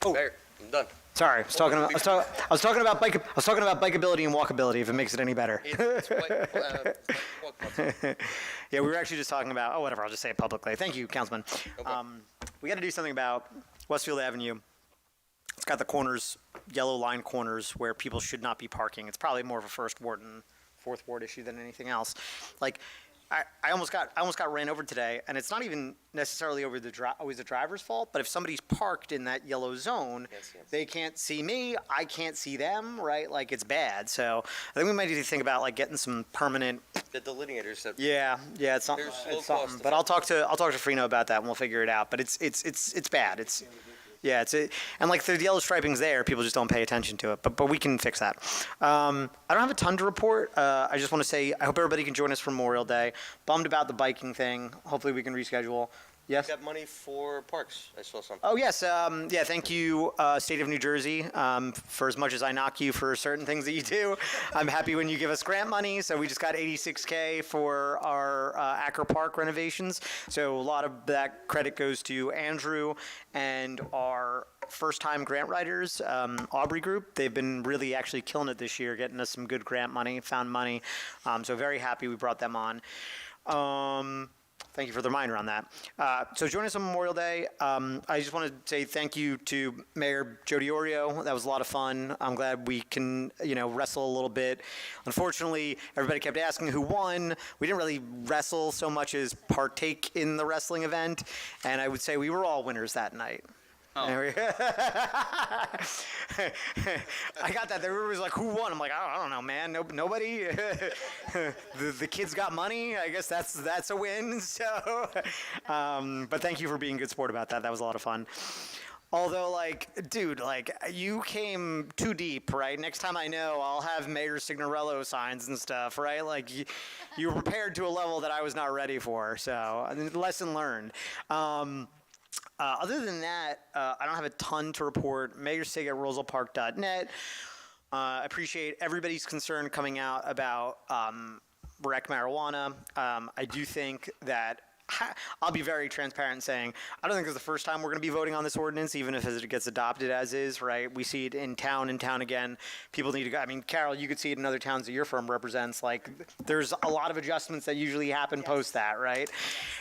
Oh. Mayor, I'm done. Sorry, I was talking about bikeability and walkability, if it makes it any better. Yeah, we were actually just talking about, whatever, I'll just say it publicly. Thank you, Councilman. We got to do something about Westfield Avenue. It's got the corners, yellow line corners, where people should not be parking. It's probably more of a 1st Ward and 4th Ward issue than anything else. Like, I almost got ran over today, and it's not even necessarily always the driver's fault, but if somebody's parked in that yellow zone, they can't see me, I can't see them, right? Like, it's bad. So I think we might need to think about, like, getting some permanent... The delineators. Yeah, it's something. But I'll talk to Frino about that, and we'll figure it out. But it's bad. Yeah, and like the yellow striping's there, people just don't pay attention to it. But we can fix that. I don't have a ton to report. I just want to say I hope everybody can join us for Memorial Day. Bummed about the biking thing. Hopefully we can reschedule. Yes. Got money for parks. I saw something. Oh, yes. Yeah, thank you, State of New Jersey, for as much as I knock you for certain things that you do. I'm happy when you give us grant money. So we just got $86K for our Acker Park renovations. So a lot of that credit goes to Andrew and our first-time grant writers, Aubrey Group. They've been really actually killing it this year, getting us some good grant money, found money. So very happy we brought them on. Thank you for the reminder on that. So join us on Memorial Day. I just want to say thank you to Mayor Joe DiOrio. That was a lot of fun. I'm glad we can, wrestle a little bit. Unfortunately, everybody kept asking who won. We didn't really wrestle so much as partake in the wrestling event. And I would say we were all winners that night. Oh. I got that. Everybody was like, who won? I'm like, I don't know, man. Nobody. the kids got money. I guess that's a win. So, but thank you for being a good sport about that. That was a lot of fun. Although, dude, you came too deep, right? Next time I know, I'll have Mayor Signorello signs and stuff, right? You were prepared to a level that I was not ready for. So, lesson learned. Other than that, I don't have a ton to report. MayorSig at rosellepark.net. I appreciate everybody's concern coming out about rec marijuana. I do think that I'll be very transparent saying I don't think it's the first time we're going to be voting on this ordinance, even if it gets adopted as is, right? We see it in town again. People need to go. I mean, Carol, you could see it in other towns that your firm represents. There's a lot of adjustments that usually happen post that, right?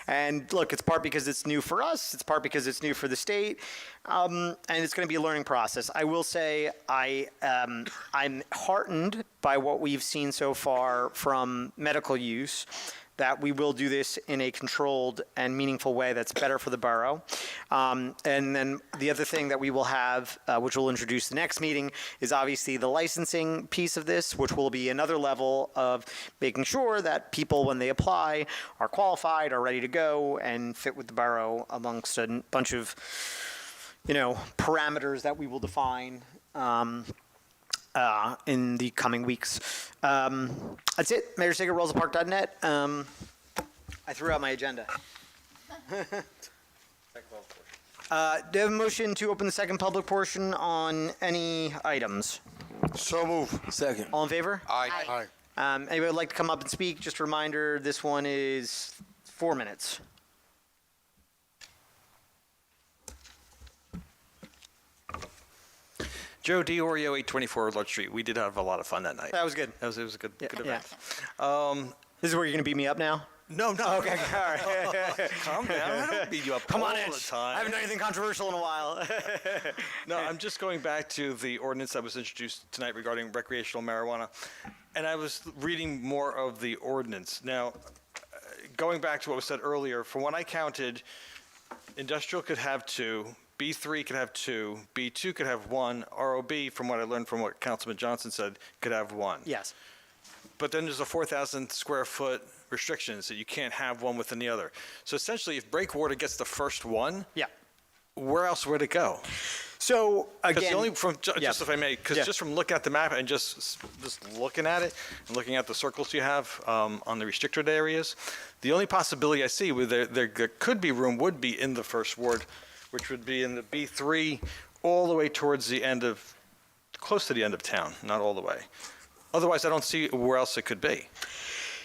And look, it's part because it's new for us. It's part because it's new for the state. And it's going to be a learning process. I will say I'm heartened by what we've seen so far from medical use, that we will do this in a controlled and meaningful way that's better for the borough. And then the other thing that we will have, which we'll introduce the next meeting, is obviously the licensing piece of this, which will be another level of making sure that people, when they apply, are qualified, are ready to go, and fit with the borough amongst a bunch of, parameters that we will define in the coming weeks. That's it. MayorSig at rosellepark.net. I threw out my agenda. Do I have a motion to open the second public portion on any items? So move. Second. All in favor? Aye. Anybody would like to come up and speak? Just a reminder, this one is 4 minutes. Joe DiOrio, 824 Lodge Street. We did have a lot of fun that night. That was good. It was a good event. Yeah. This is where you're going to beat me up now? No. Okay, all right. Calm down. I don't beat you up Come all on, the Itch. time. I haven't done anything controversial in a while. No, I'm just going back to the ordinance that was introduced tonight regarding recreational marijuana. And I was reading more of the ordinance. Now, going back to what was said earlier, from what I counted, industrial could have 2, B3 could have 2, B2 could have 1, ROB, from what I learned from what Councilman Johnson said, could have 1. Yes. But then there's a 4,000 square foot restrictions that you can't have one within the other. So essentially, if Breakwater gets the first one, yeah, where else would it go? So again, just if I may, because just from looking at the map and just looking at it and looking at the circles you have on the restricted areas, the only possibility I see where there could be room would be in the first ward, which would be in the B3 all the way towards the end of, close to the end of town, not all the way. Otherwise, I don't see where else it could be.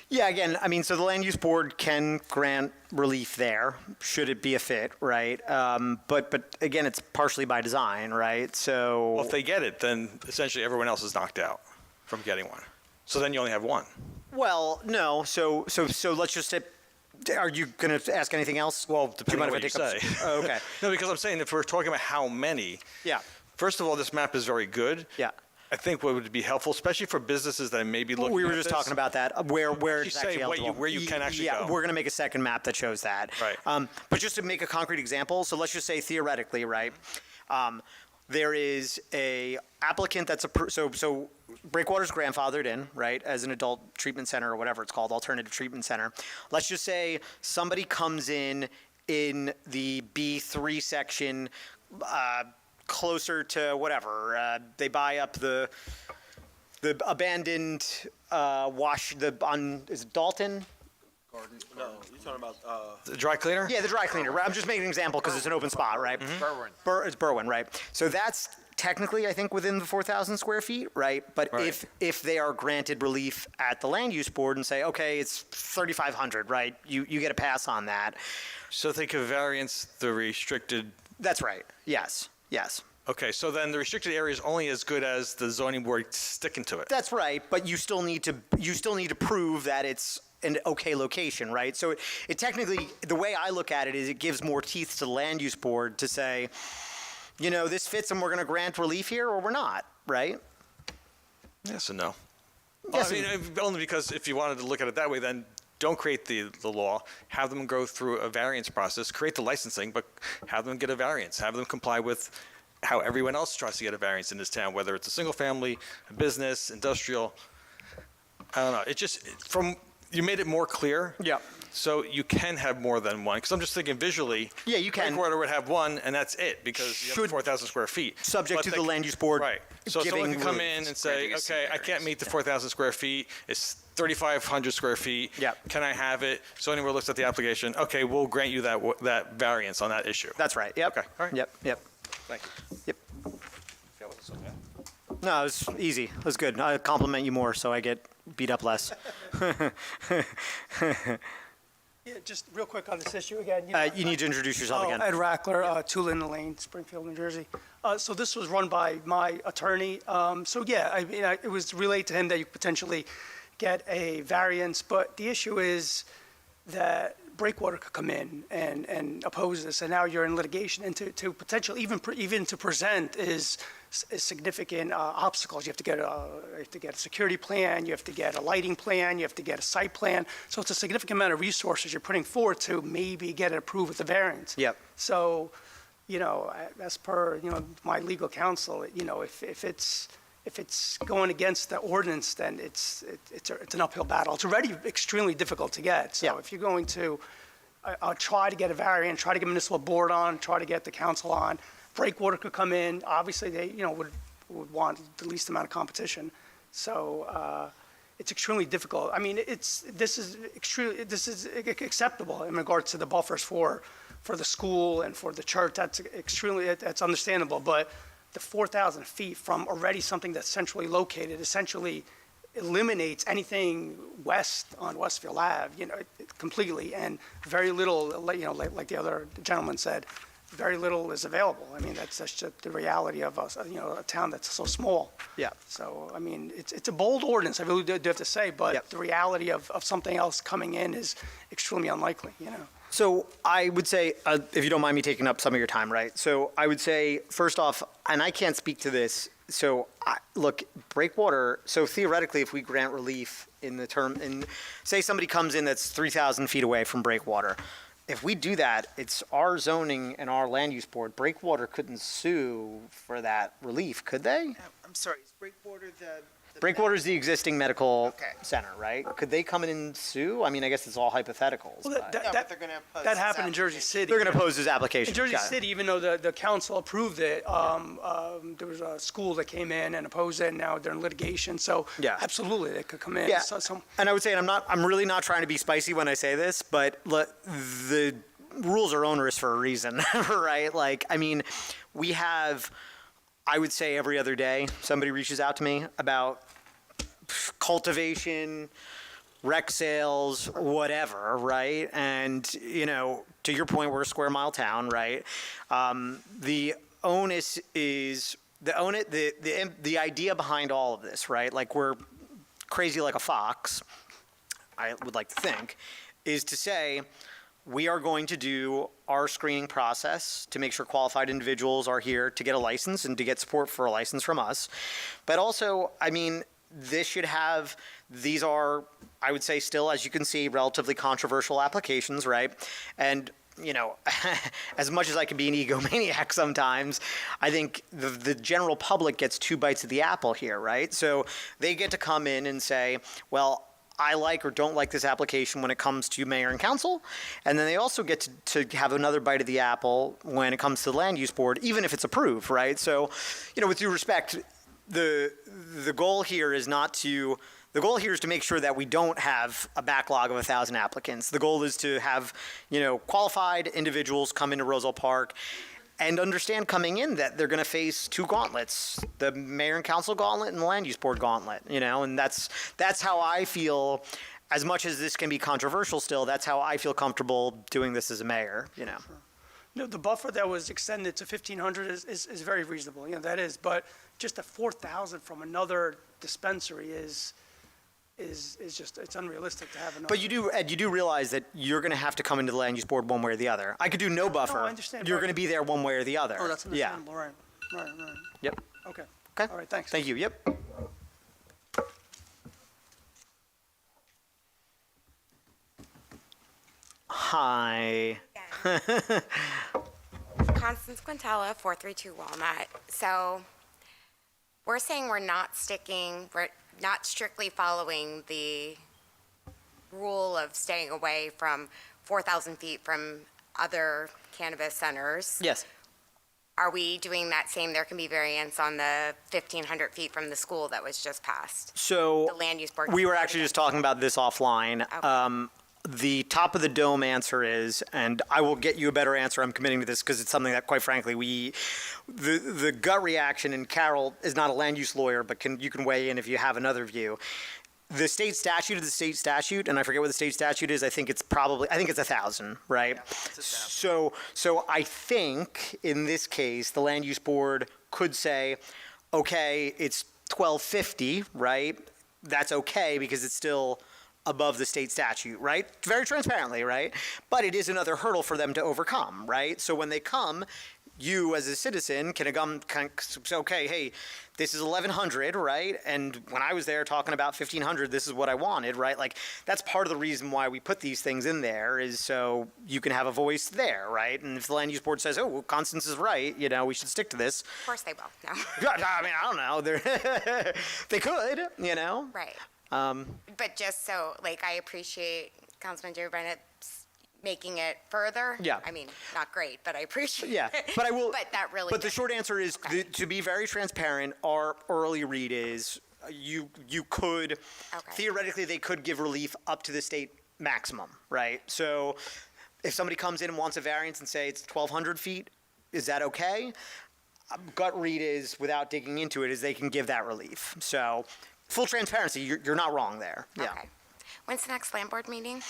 Yeah, again, I mean, so the land use board can grant relief there, should it be a fit, right? But again, it's partially by design, right? So Well, if they get it, then essentially everyone else is knocked out from getting one. So then you only have one. Well, no. So let's just say, are you going to ask anything else? Well, depending on what you say. Oh, okay. No, because I'm saying if we're talking about how many. Yeah. First of all, this map is very good. Yeah. I think what would be helpful, especially for businesses that may be looking at We were just this, talking about that, where it's say actually eligible. where you can actually yeah, go. we're going to make a second map that shows that. Right. But just to make a concrete example, so let's just say theoretically, right, there is a applicant that's so Breakwater's grandfathered in, right, as an adult treatment center or whatever it's called, alternative treatment center. Let's just say somebody comes in the B3 section, closer to whatever, they buy up the abandoned is it Dalton? No, you're talking about, The dry cleaner? Yeah, the dry cleaner. Right? I'm just making an example because it's an open spot, right? Berwin. It's Berwin, right? So that's technically, I think, within the 4,000 square feet, right? But Right. if they are granted relief at the land use board and say, okay, it's 3,500, right? You get a pass on that. So think of variance, the restricted. That's right. Yes. Yes. Okay, so then the restricted area is only as good as the zoning board sticking to it. That's right, but you still need to prove that it's an okay location, right? So it technically, the way I look at it is it gives more teeth to the land use board to say, you know, this fits and we're going to grant relief here or we're not, right? Yes and no. Yes I mean, only because if you wanted to look at it that way, then don't create the law, have them go through a variance process, create the licensing, but have them get a variance, have them comply with how everyone else tries to get a variance in this town, whether it's a single family, a business, industrial. I don't know. It just, you made it more clear. Yeah. So you can have more than one. Because I'm just thinking visually. Yeah, you can. Breakwater would have one, and that's it, because you have 4,000 square feet. Subject But to they- the land use board Right. So giving someone can come relief. in and say, okay, I can't meet the 4,000 square feet. It's 3,500 square feet. Yeah. Can I have it? So anyone looks at the application, okay, we'll grant you that variance on that issue. That's right. Yep. Okay. All right. Yep. Thank you. Yep. That wasn't so bad. No, it was easy. It was good. I compliment you more, so I get beat up less. Yeah, just real quick on this issue again. You need to introduce yourself again. Ed Rackler, 2 Linden Lane, Springfield, New Jersey. So this was run by my attorney. So yeah, I mean, it was relayed to him that you could potentially get a variance, but the issue is that Breakwater could come in and oppose this, and now you're in litigation, and to potentially even to present is significant obstacles. You have to get a security plan, you have to get a lighting plan, you have to get a site plan. So it's a significant amount of resources you're putting forward to maybe get it approved with the variance. Yep. So, you know, as per, you know, my legal counsel, you know, if it's going against the ordinance, then it's an uphill battle. It's already extremely difficult to get. So if you're going to try to get a variance, try to get municipal board on, try to get the council on, Breakwater could come in. Obviously, they, you know, would want the least amount of competition. So it's extremely difficult. I mean, this is acceptable in regards to the buffers for the school and for the church. That's understandable. But the 4,000 feet from already something that's centrally located essentially eliminates anything west on Westfield Ave, you know, completely, and very little, you know, like the other gentleman said, very little is available. I mean, that's just the reality of us, you know, a town that's so small. Yeah. So, I mean, it's a bold ordinance, I really do have to say, but the reality of something else coming in is extremely unlikely, you know. So I would say, if you don't mind me taking up some of your time, right? So I would say, first off, and I can't speak to this, so look, Breakwater, so theoretically, if we grant relief in the term, and say somebody comes in that's 3,000 feet away from Breakwater, if we do that, it's our zoning and our land use board. Breakwater couldn't sue for that relief, could they? I'm sorry, is Breakwater the Breakwater is the existing medical center, right? Could they come in and sue? I mean, I guess it's all hypotheticals. Well, but- but they're going to oppose that this happened in Jersey City. They're going to oppose his application. In Jersey Got it. City, even though the council approved it, there was a school that came in and opposed it, and now they're in litigation. So Yeah. absolutely, they could come in. Yeah, So and I would say, and I'm really not trying to be spicy when I say this, but the rules are onerous for a reason, right? Like, I mean, we have, I would say every other day, somebody reaches out to me about cultivation, rec sales, whatever, right? And, you know, to your point, we're a square mile town, right? The onus is, the idea behind all of this, right? Like, we're crazy like a fox, I would like to think, is to say, we are going to do our screening process to make sure qualified individuals are here to get a license and to get support for a license from us. But also, I mean, these are, I would say still, as you can see, relatively controversial applications, right? And, you know, as much as I can be an egomaniac sometimes, I think the general public gets 2 bites of the apple here, right? So they get to come in and say, well, I like or don't like this application when it comes to mayor and council. And then they also get to have another bite of the apple when it comes to the land use board, even if it's approved, right? So, you know, with due respect, the goal here is not to The goal here is to make sure that we don't have a backlog of 1,000 applicants. The goal is to have, qualified individuals come into Roselle Park and understand coming in that they're going to face two gauntlets, the mayor and council gauntlet and the land use board gauntlet, and that's how I feel. As much as this can be controversial still, that's how I feel comfortable doing this as a mayor, The buffer that was extended to 1,500 is very reasonable, that is, but just a 4,000 from another dispensary is just, it's unrealistic to have another. But Ed, you do realize that you're going to have to come into the land use board one way or the other. I could do no buffer. I understand. You're going to be there one way or the other. Oh, that's understandable, right. Yep. Okay. Okay. All right, thanks. Thank you. Yep. Hi. Constance Quintella, 432 Walnut. So we're saying we're not strictly following the rule of staying away from 4,000 feet from other cannabis centers. Yes. Are we doing that same, there can be variance on the 1,500 feet from the school that was just passed? So The land use board. we were actually just talking about this offline. Okay. The top of the dome answer is, and I will get you a better answer, I'm committing to this because it's something that, quite frankly, the gut reaction, and Carol is not a land use lawyer, but you can weigh in if you have another view. The state statute is the state statute, and I forget what the state statute is. I think it's 1,000, right? Yeah, it's 1,000. So I think in this case, the land use board could say, okay, it's 1,250, right? That's okay because it's still above the state statute, right? Very transparently, right? But it is another hurdle for them to overcome, right? So when they come, you as a citizen can say, okay, hey, this is 1,100, right? And when I was there talking about 1,500, this is what I wanted, right? Like, that's part of the reason why we put these things in there is so you can have a voice there, right? And if the land use board says, oh, well, Constance is right, we should stick to this. Of course they will, no. I mean, I don't know. They could, Right. But just so, I appreciate Councilman Joe Bennett making it further. Yeah. I mean, not great, but I appreciate Yeah, it. but I will. But that really. But the short answer is, to be very transparent, our early read is you could, theoretically, they could give relief up to the state maximum, right? So if somebody comes in and wants a variance and say it's 1,200 feet, is that okay? Gut read is, without digging into it, is they can give that relief. So full transparency, you're not wrong there. Yeah. Okay. When's the next land board meeting?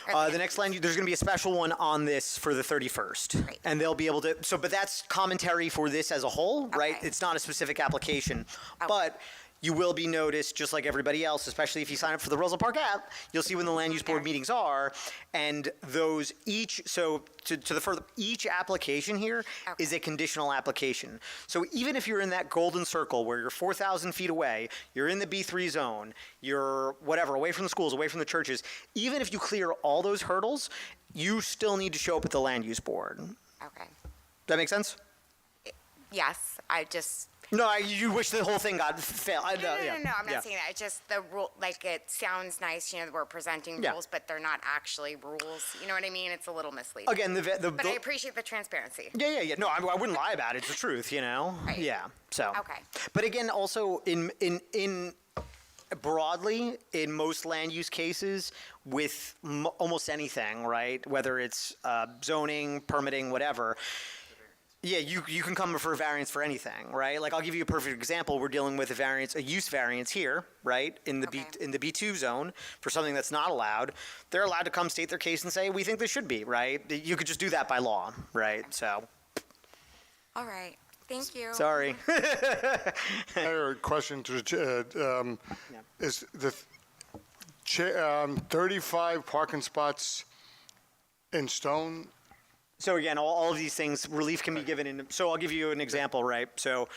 The next land, there's going to be a special one on this for the 31st. Great. And they'll be able to, but that's commentary for this as a whole, right? It's not a specific application. But you will be noticed, just like everybody else, especially if you sign up for the Roselle Park app, you'll see when the land use board meetings are. And those each application here is a conditional application. So even if you're in that golden circle where you're 4,000 feet away, you're in the B3 zone, you're away from the schools, away from the churches, even if you clear all those hurdles, you still need to show up at the land use board. Okay. Does that make sense? Yes, I just. No, you wish the whole thing got failed. No, I'm not saying that. It's just the rule, it sounds nice, that we're presenting rules, but they're not actually rules. You know what I mean? It's a little misleading. Again, but I appreciate the transparency. Yeah. No, I wouldn't lie about it. It's the truth, Right. Yeah, so. Okay. But again, also, in broadly, in most land use cases, with almost anything, right, whether it's zoning, permitting, whatever, yeah, you can come for a variance for anything, right? I'll give you a perfect example. We're dealing with a use variance here, right, in the B2 zone for something that's not allowed. They're allowed to come state their case and say, we think this should be, right? You could just do that by law, right? So. All right. Thank you. Sorry. I have a question to is the 35 parking spots in stone? So again, all of these things, relief can be given so I'll give you an example, right? So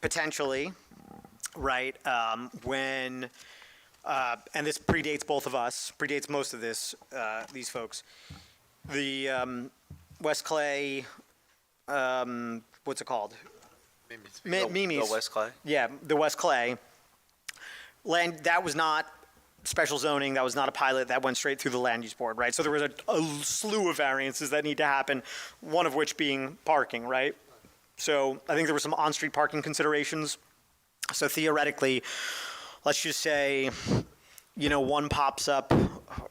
potentially, right, when, and this predates both of us, predates most of these folks, the West Clay, what's it called? Mimi's. The West Clay? Yeah, the West Clay. Land, that was not special zoning, that was not a pilot, that went straight through the land use board, right? So there was a slew of variances that need to happen, one of which being parking, right? So I think there were some on-street parking considerations. So theoretically, let's just say, one pops up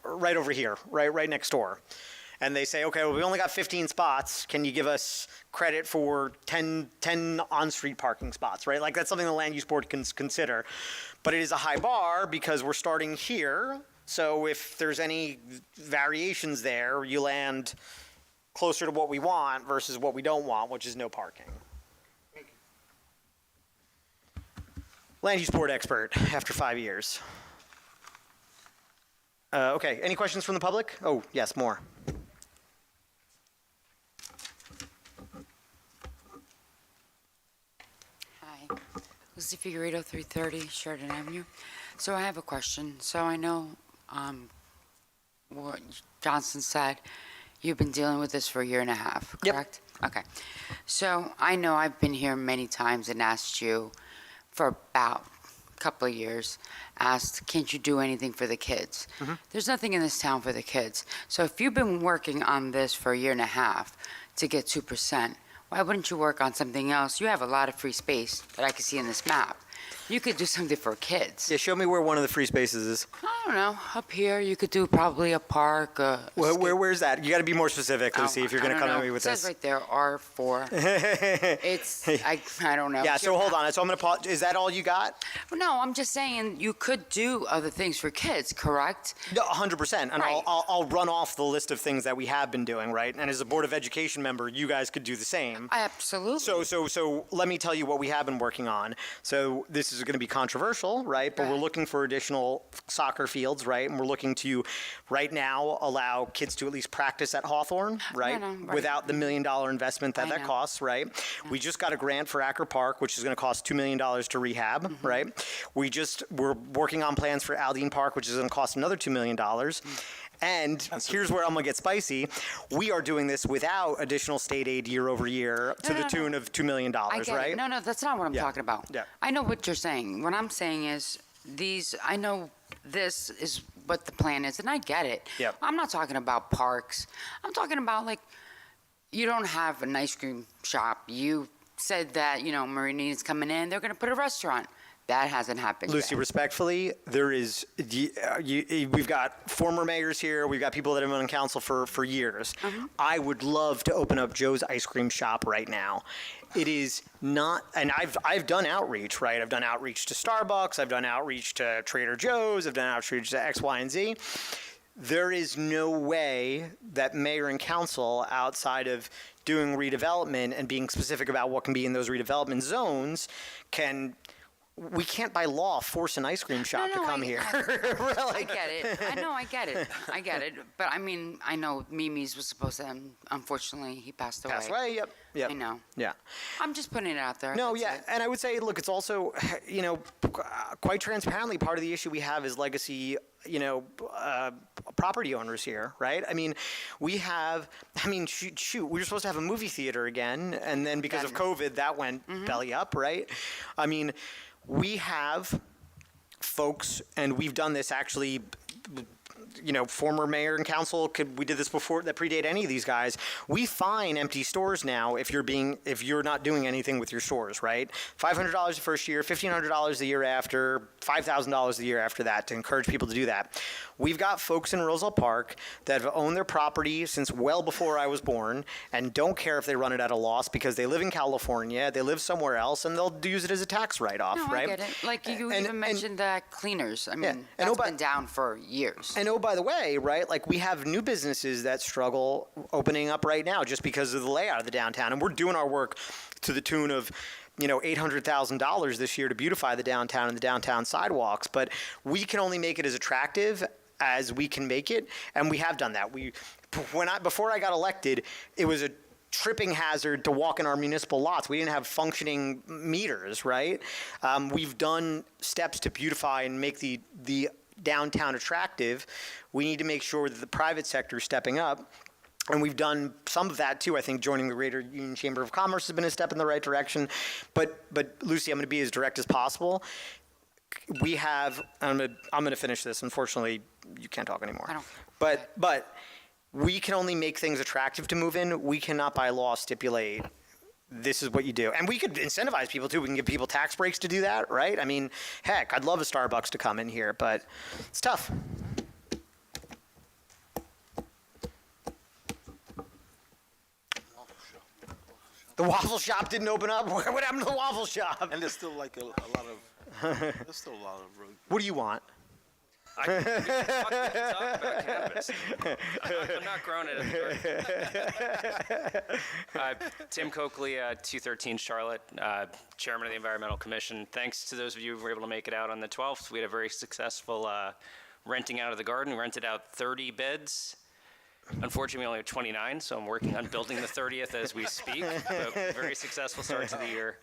right over here, right next door. And they say, okay, well, we only got 15 spots. Can you give us credit for 10 on-street parking spots, right? Like, that's something the land use board can consider. But it is a high bar because we're starting here. So if there's any variations there, you land closer to what we want versus what we don't want, which is no parking. Land use board expert after 5 years. Okay, any questions from the public? Oh, yes, more. Hi, Lucy Figueredo, 330 Sheridan Avenue. So I have a question. So I know what Johnson said, you've been dealing with this for a year and a half, correct? Yep. Okay. So I know I've been here many times and asked you for about a couple of years, asked, can't you do anything for the kids? Mm-hmm. There's nothing in this town for the kids. So if you've been working on this for a year and a half to get 2%, why wouldn't you work on something else? You have a lot of free space that I can see in this map. You could do something for kids. Yeah, show me where one of the free spaces is. I don't know. Up here, you could do probably a park. Where's that? You got to be be more specific, Lucy, if you're going to come at me with this. It says right there, R4. It's, I don't know. Yeah, so hold on. So I'm going to pause. Is that all you got? No, I'm just saying you could do other things for kids, correct? No, 100%. And Right. I'll run off the list of things that we have been doing, right? And as a Board of Education member, you guys could do the same. Absolutely. So let me tell you what we have been working on. So this is going to be controversial, right? But we're looking for additional soccer fields, right? And we're looking to, right now, allow kids to at least practice at Hawthorne, right? Right. Without the $1 million investment that costs, right? We just got a grant for Acker Park, which is going to cost $2 million to rehab, right? We're working on plans for Aldine Park, which is going to cost another $2 million. And here's where I'm going to get spicy. We are doing this without additional state aid year over year to the tune of $2 million, I get right? it. No, that's not what I'm talking about. Yeah. I know what you're saying. What I'm saying is I know this is what the plan is, and I get it. Yep. I'm not talking about parks. I'm talking about, you don't have an ice cream shop. You said that, Marini's coming in. They're going to put a restaurant. That hasn't happened Lucy, yet. respectfully, there is, we've got former mayors here, we've got people that have been on council for years. I would love to open up Joe's Ice Cream Shop right now. It is not, and I've done outreach, right? I've done outreach to Starbucks, I've done outreach to Trader Joe's, I've done outreach to X, Y, and Z. There is no way that mayor and council, outside of doing redevelopment and being specific about what can be in those redevelopment zones, we can't by law force an ice cream shop to come here. I get it. I get it. But I know Mimi's was supposed to, unfortunately, he passed away. Passed away, yep. I know. Yeah. I'm just putting it out there. No, That's yeah, it. and I would say, look, it's also, quite transparently, part of the issue we have is legacy, property owners here, right? We have, shoot, we were supposed to have a movie theater again, and then because of COVID, that went belly up, right? We have folks, and we've done this actually, former mayor and council, we did this before, that predate any of these guys. We fine empty stores now if you're not doing anything with your stores, right? $500 the first year, $1,500 the year after, $5,000 the year after that to encourage people to do that. We've got folks in Roselle Park that have owned their property since well before I was born and don't care if they run it at a loss because they live in California, they live somewhere else, and they'll use it as a tax write-off, No, right? I get it. You even mentioned cleaners. And that's been down for years. And by the way, right, we have new businesses that struggle opening up right now just because of the layout of the downtown. And we're doing our work to the tune of, $800,000 this year to beautify the downtown and the downtown sidewalks. But we can only make it as attractive as we can make it. And we have done that. Before I got elected, it was a tripping hazard to walk in our municipal lots. We didn't have functioning meters, right? We've done steps to beautify and make the downtown attractive. We need to make sure that the private sector is stepping up. And we've done some of that too. I think joining the Greater Union Chamber of Commerce has been a step in the right direction. But Lucy, I'm going to be as direct as possible. We have, I'm going to finish this. Unfortunately, you can't talk anymore. I don't. But we can only make things attractive to move in. We cannot by law stipulate this is what you do. And we could incentivize people too. We can give people tax breaks to do that, right? I mean, heck, I'd love a Starbucks to come in here, but it's tough. The waffle shop didn't open up? What happened to the waffle shop? And there's still like a lot of, there's still a lot of room. What do you want? We can talk about cannabis. I'm not growing it at the garden. Tim Coakley, 213 Charlotte, Chairman of the Environmental Commission. Thanks to those of you who were able to make it out on the 12th. We had a very successful renting out of the garden. We rented out 30 beds. Unfortunately, we only have 29, so I'm working on building the 30th as we speak. But very successful start to the year.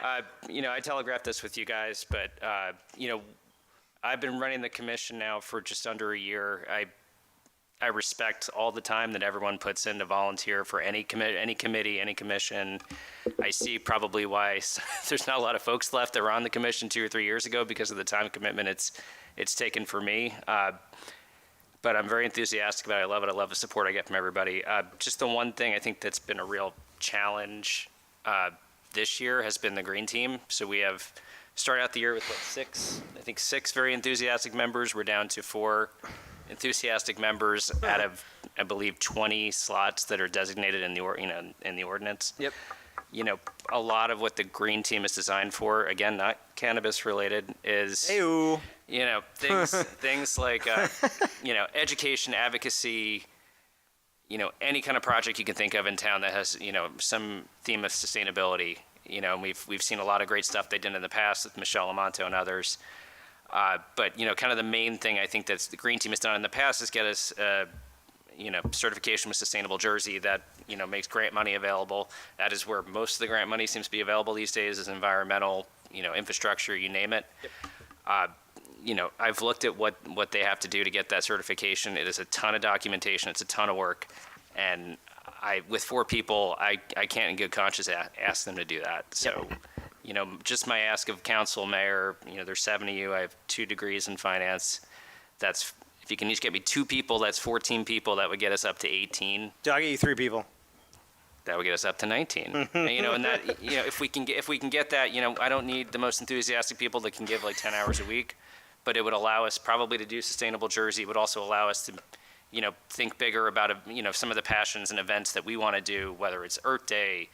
I telegraphed this with you guys, but I've been running the commission now for just under a year. I respect all the time that everyone puts in to volunteer for any committee, any commission. I see probably why there's not a lot of folks left that were on the commission 2 or 3 years ago because of the time commitment it's taken for me. But I'm very enthusiastic about it. I love it. I love the support I get from everybody. Just the one thing I think that's been a real challenge this year has been the green team. So we have started out the year with six very enthusiastic members. We're down to 4 enthusiastic members out of, I believe, 20 slots that are designated in the ordinance. Yep. A lot of what the green team is designed for, again, not cannabis related, is things like education, advocacy, any kind of project you can think of in town that has some theme of sustainability. And we've seen a lot of great stuff they did in the past with Michelle Lamonto and others. But kind of the main thing I think that the green team has done in the past is get us certification with Sustainable Jersey that makes grant money available. That is where most of the grant money seems to be available these days, is environmental, infrastructure, you name it. Yep. I've looked at what they have to do to get that certification. It is a ton of documentation. It's a ton of work, and with 4 people, I can't in good conscience ask them to do that. So, just my ask of council, mayor, there's 7 of you. I have 2 degrees in finance. If you can each get me 2 people, that's 14 people. That would get us up to 18. I'll get you 3 people. That would get us up to 19. And that, if we can get that, I don't need the most enthusiastic people that can give like 10 hours a week, but it would allow us probably to do Sustainable Jersey. It would also allow us to think bigger about, some of the passions and events that we want to do, whether it's Earth Day,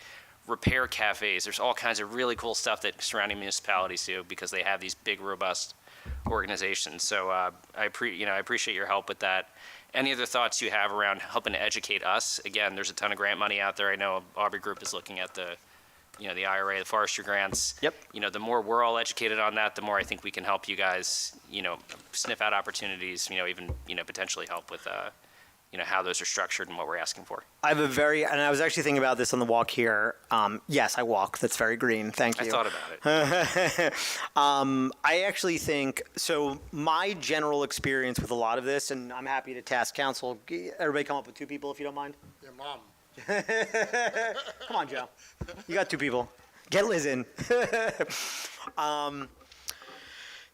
repair cafes. There's all kinds of really cool stuff that surrounding municipalities do because they have these big, robust organizations. So I appreciate your help with that. Any other thoughts you have around helping to educate us? Again, there's a ton of grant money out there. I know Aubrey Group is looking at the IRA, the forestry grants. Yep. The more we're all educated on that, the more I think we can help you guys, sniff out opportunities, even, potentially help with, how those are structured and what we're asking for. I have and I was actually thinking about this on the walk here. Yes, I walk. That's very green. Thank you. I thought about it. I actually think, so my general experience with a lot of this, and I'm happy to task council, everybody come up with 2 people if you don't mind. Yeah, Mom. Come on, Joe. You got 2 people. Get Liz in.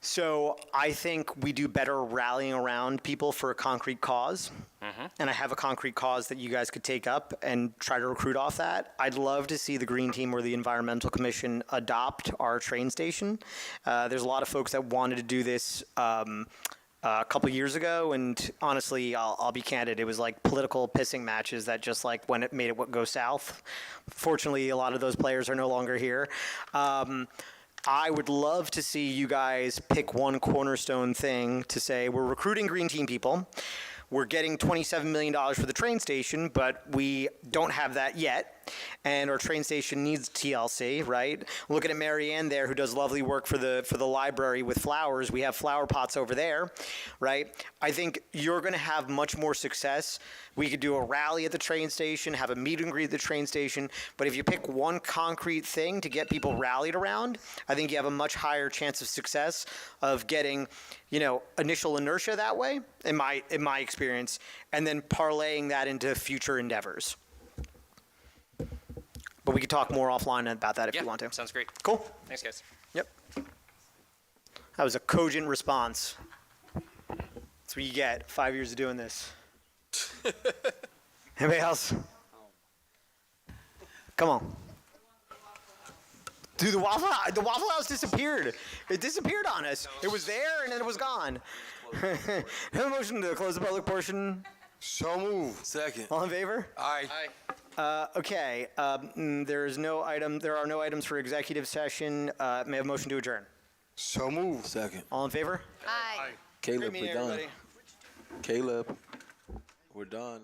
So I think we do better rallying around people for a concrete cause. Mm-hmm. And I have a concrete cause that you guys could take up and try to recruit off that. I'd love to see the Green Team or the Environmental Commission adopt our train station. There's a lot of folks that wanted to do this a couple years ago, and honestly, I'll be candid, it was like political pissing matches that just like when it made it go south. Fortunately, a lot of those players are no longer here. I would love to see you guys pick one cornerstone thing to say, we're recruiting Green Team people. We're getting $27 million for the train station, but we don't have that yet. And our train station needs TLC, right? Looking at Mary Ann there, who does lovely work for the library with flowers. We have flower pots over there, right? I think you're going to have much more success. We could do a rally at the train station, have a meet and greet at the train station. But if you pick one concrete thing to get people rallied around, I think you have a much higher chance of success of getting, initial inertia that way, in my experience, and then parlaying that into future endeavors. But we could talk more offline about that if you want to. Sounds great. Cool. Thanks, guys. Yep. That was a cogent response. That's what you get. 5 years of doing this. Anybody else? Come on. Dude, the Waffle House disappeared. It disappeared on us. It was there and then it was gone. Have a motion to close the public portion. So moved. Second. All in favor? Aye. Okay. There are no items for executive session. May I have a motion to adjourn? So moved. Second. All in favor? Aye. Caleb, Great meeting, we're done. everybody. Caleb, we're done.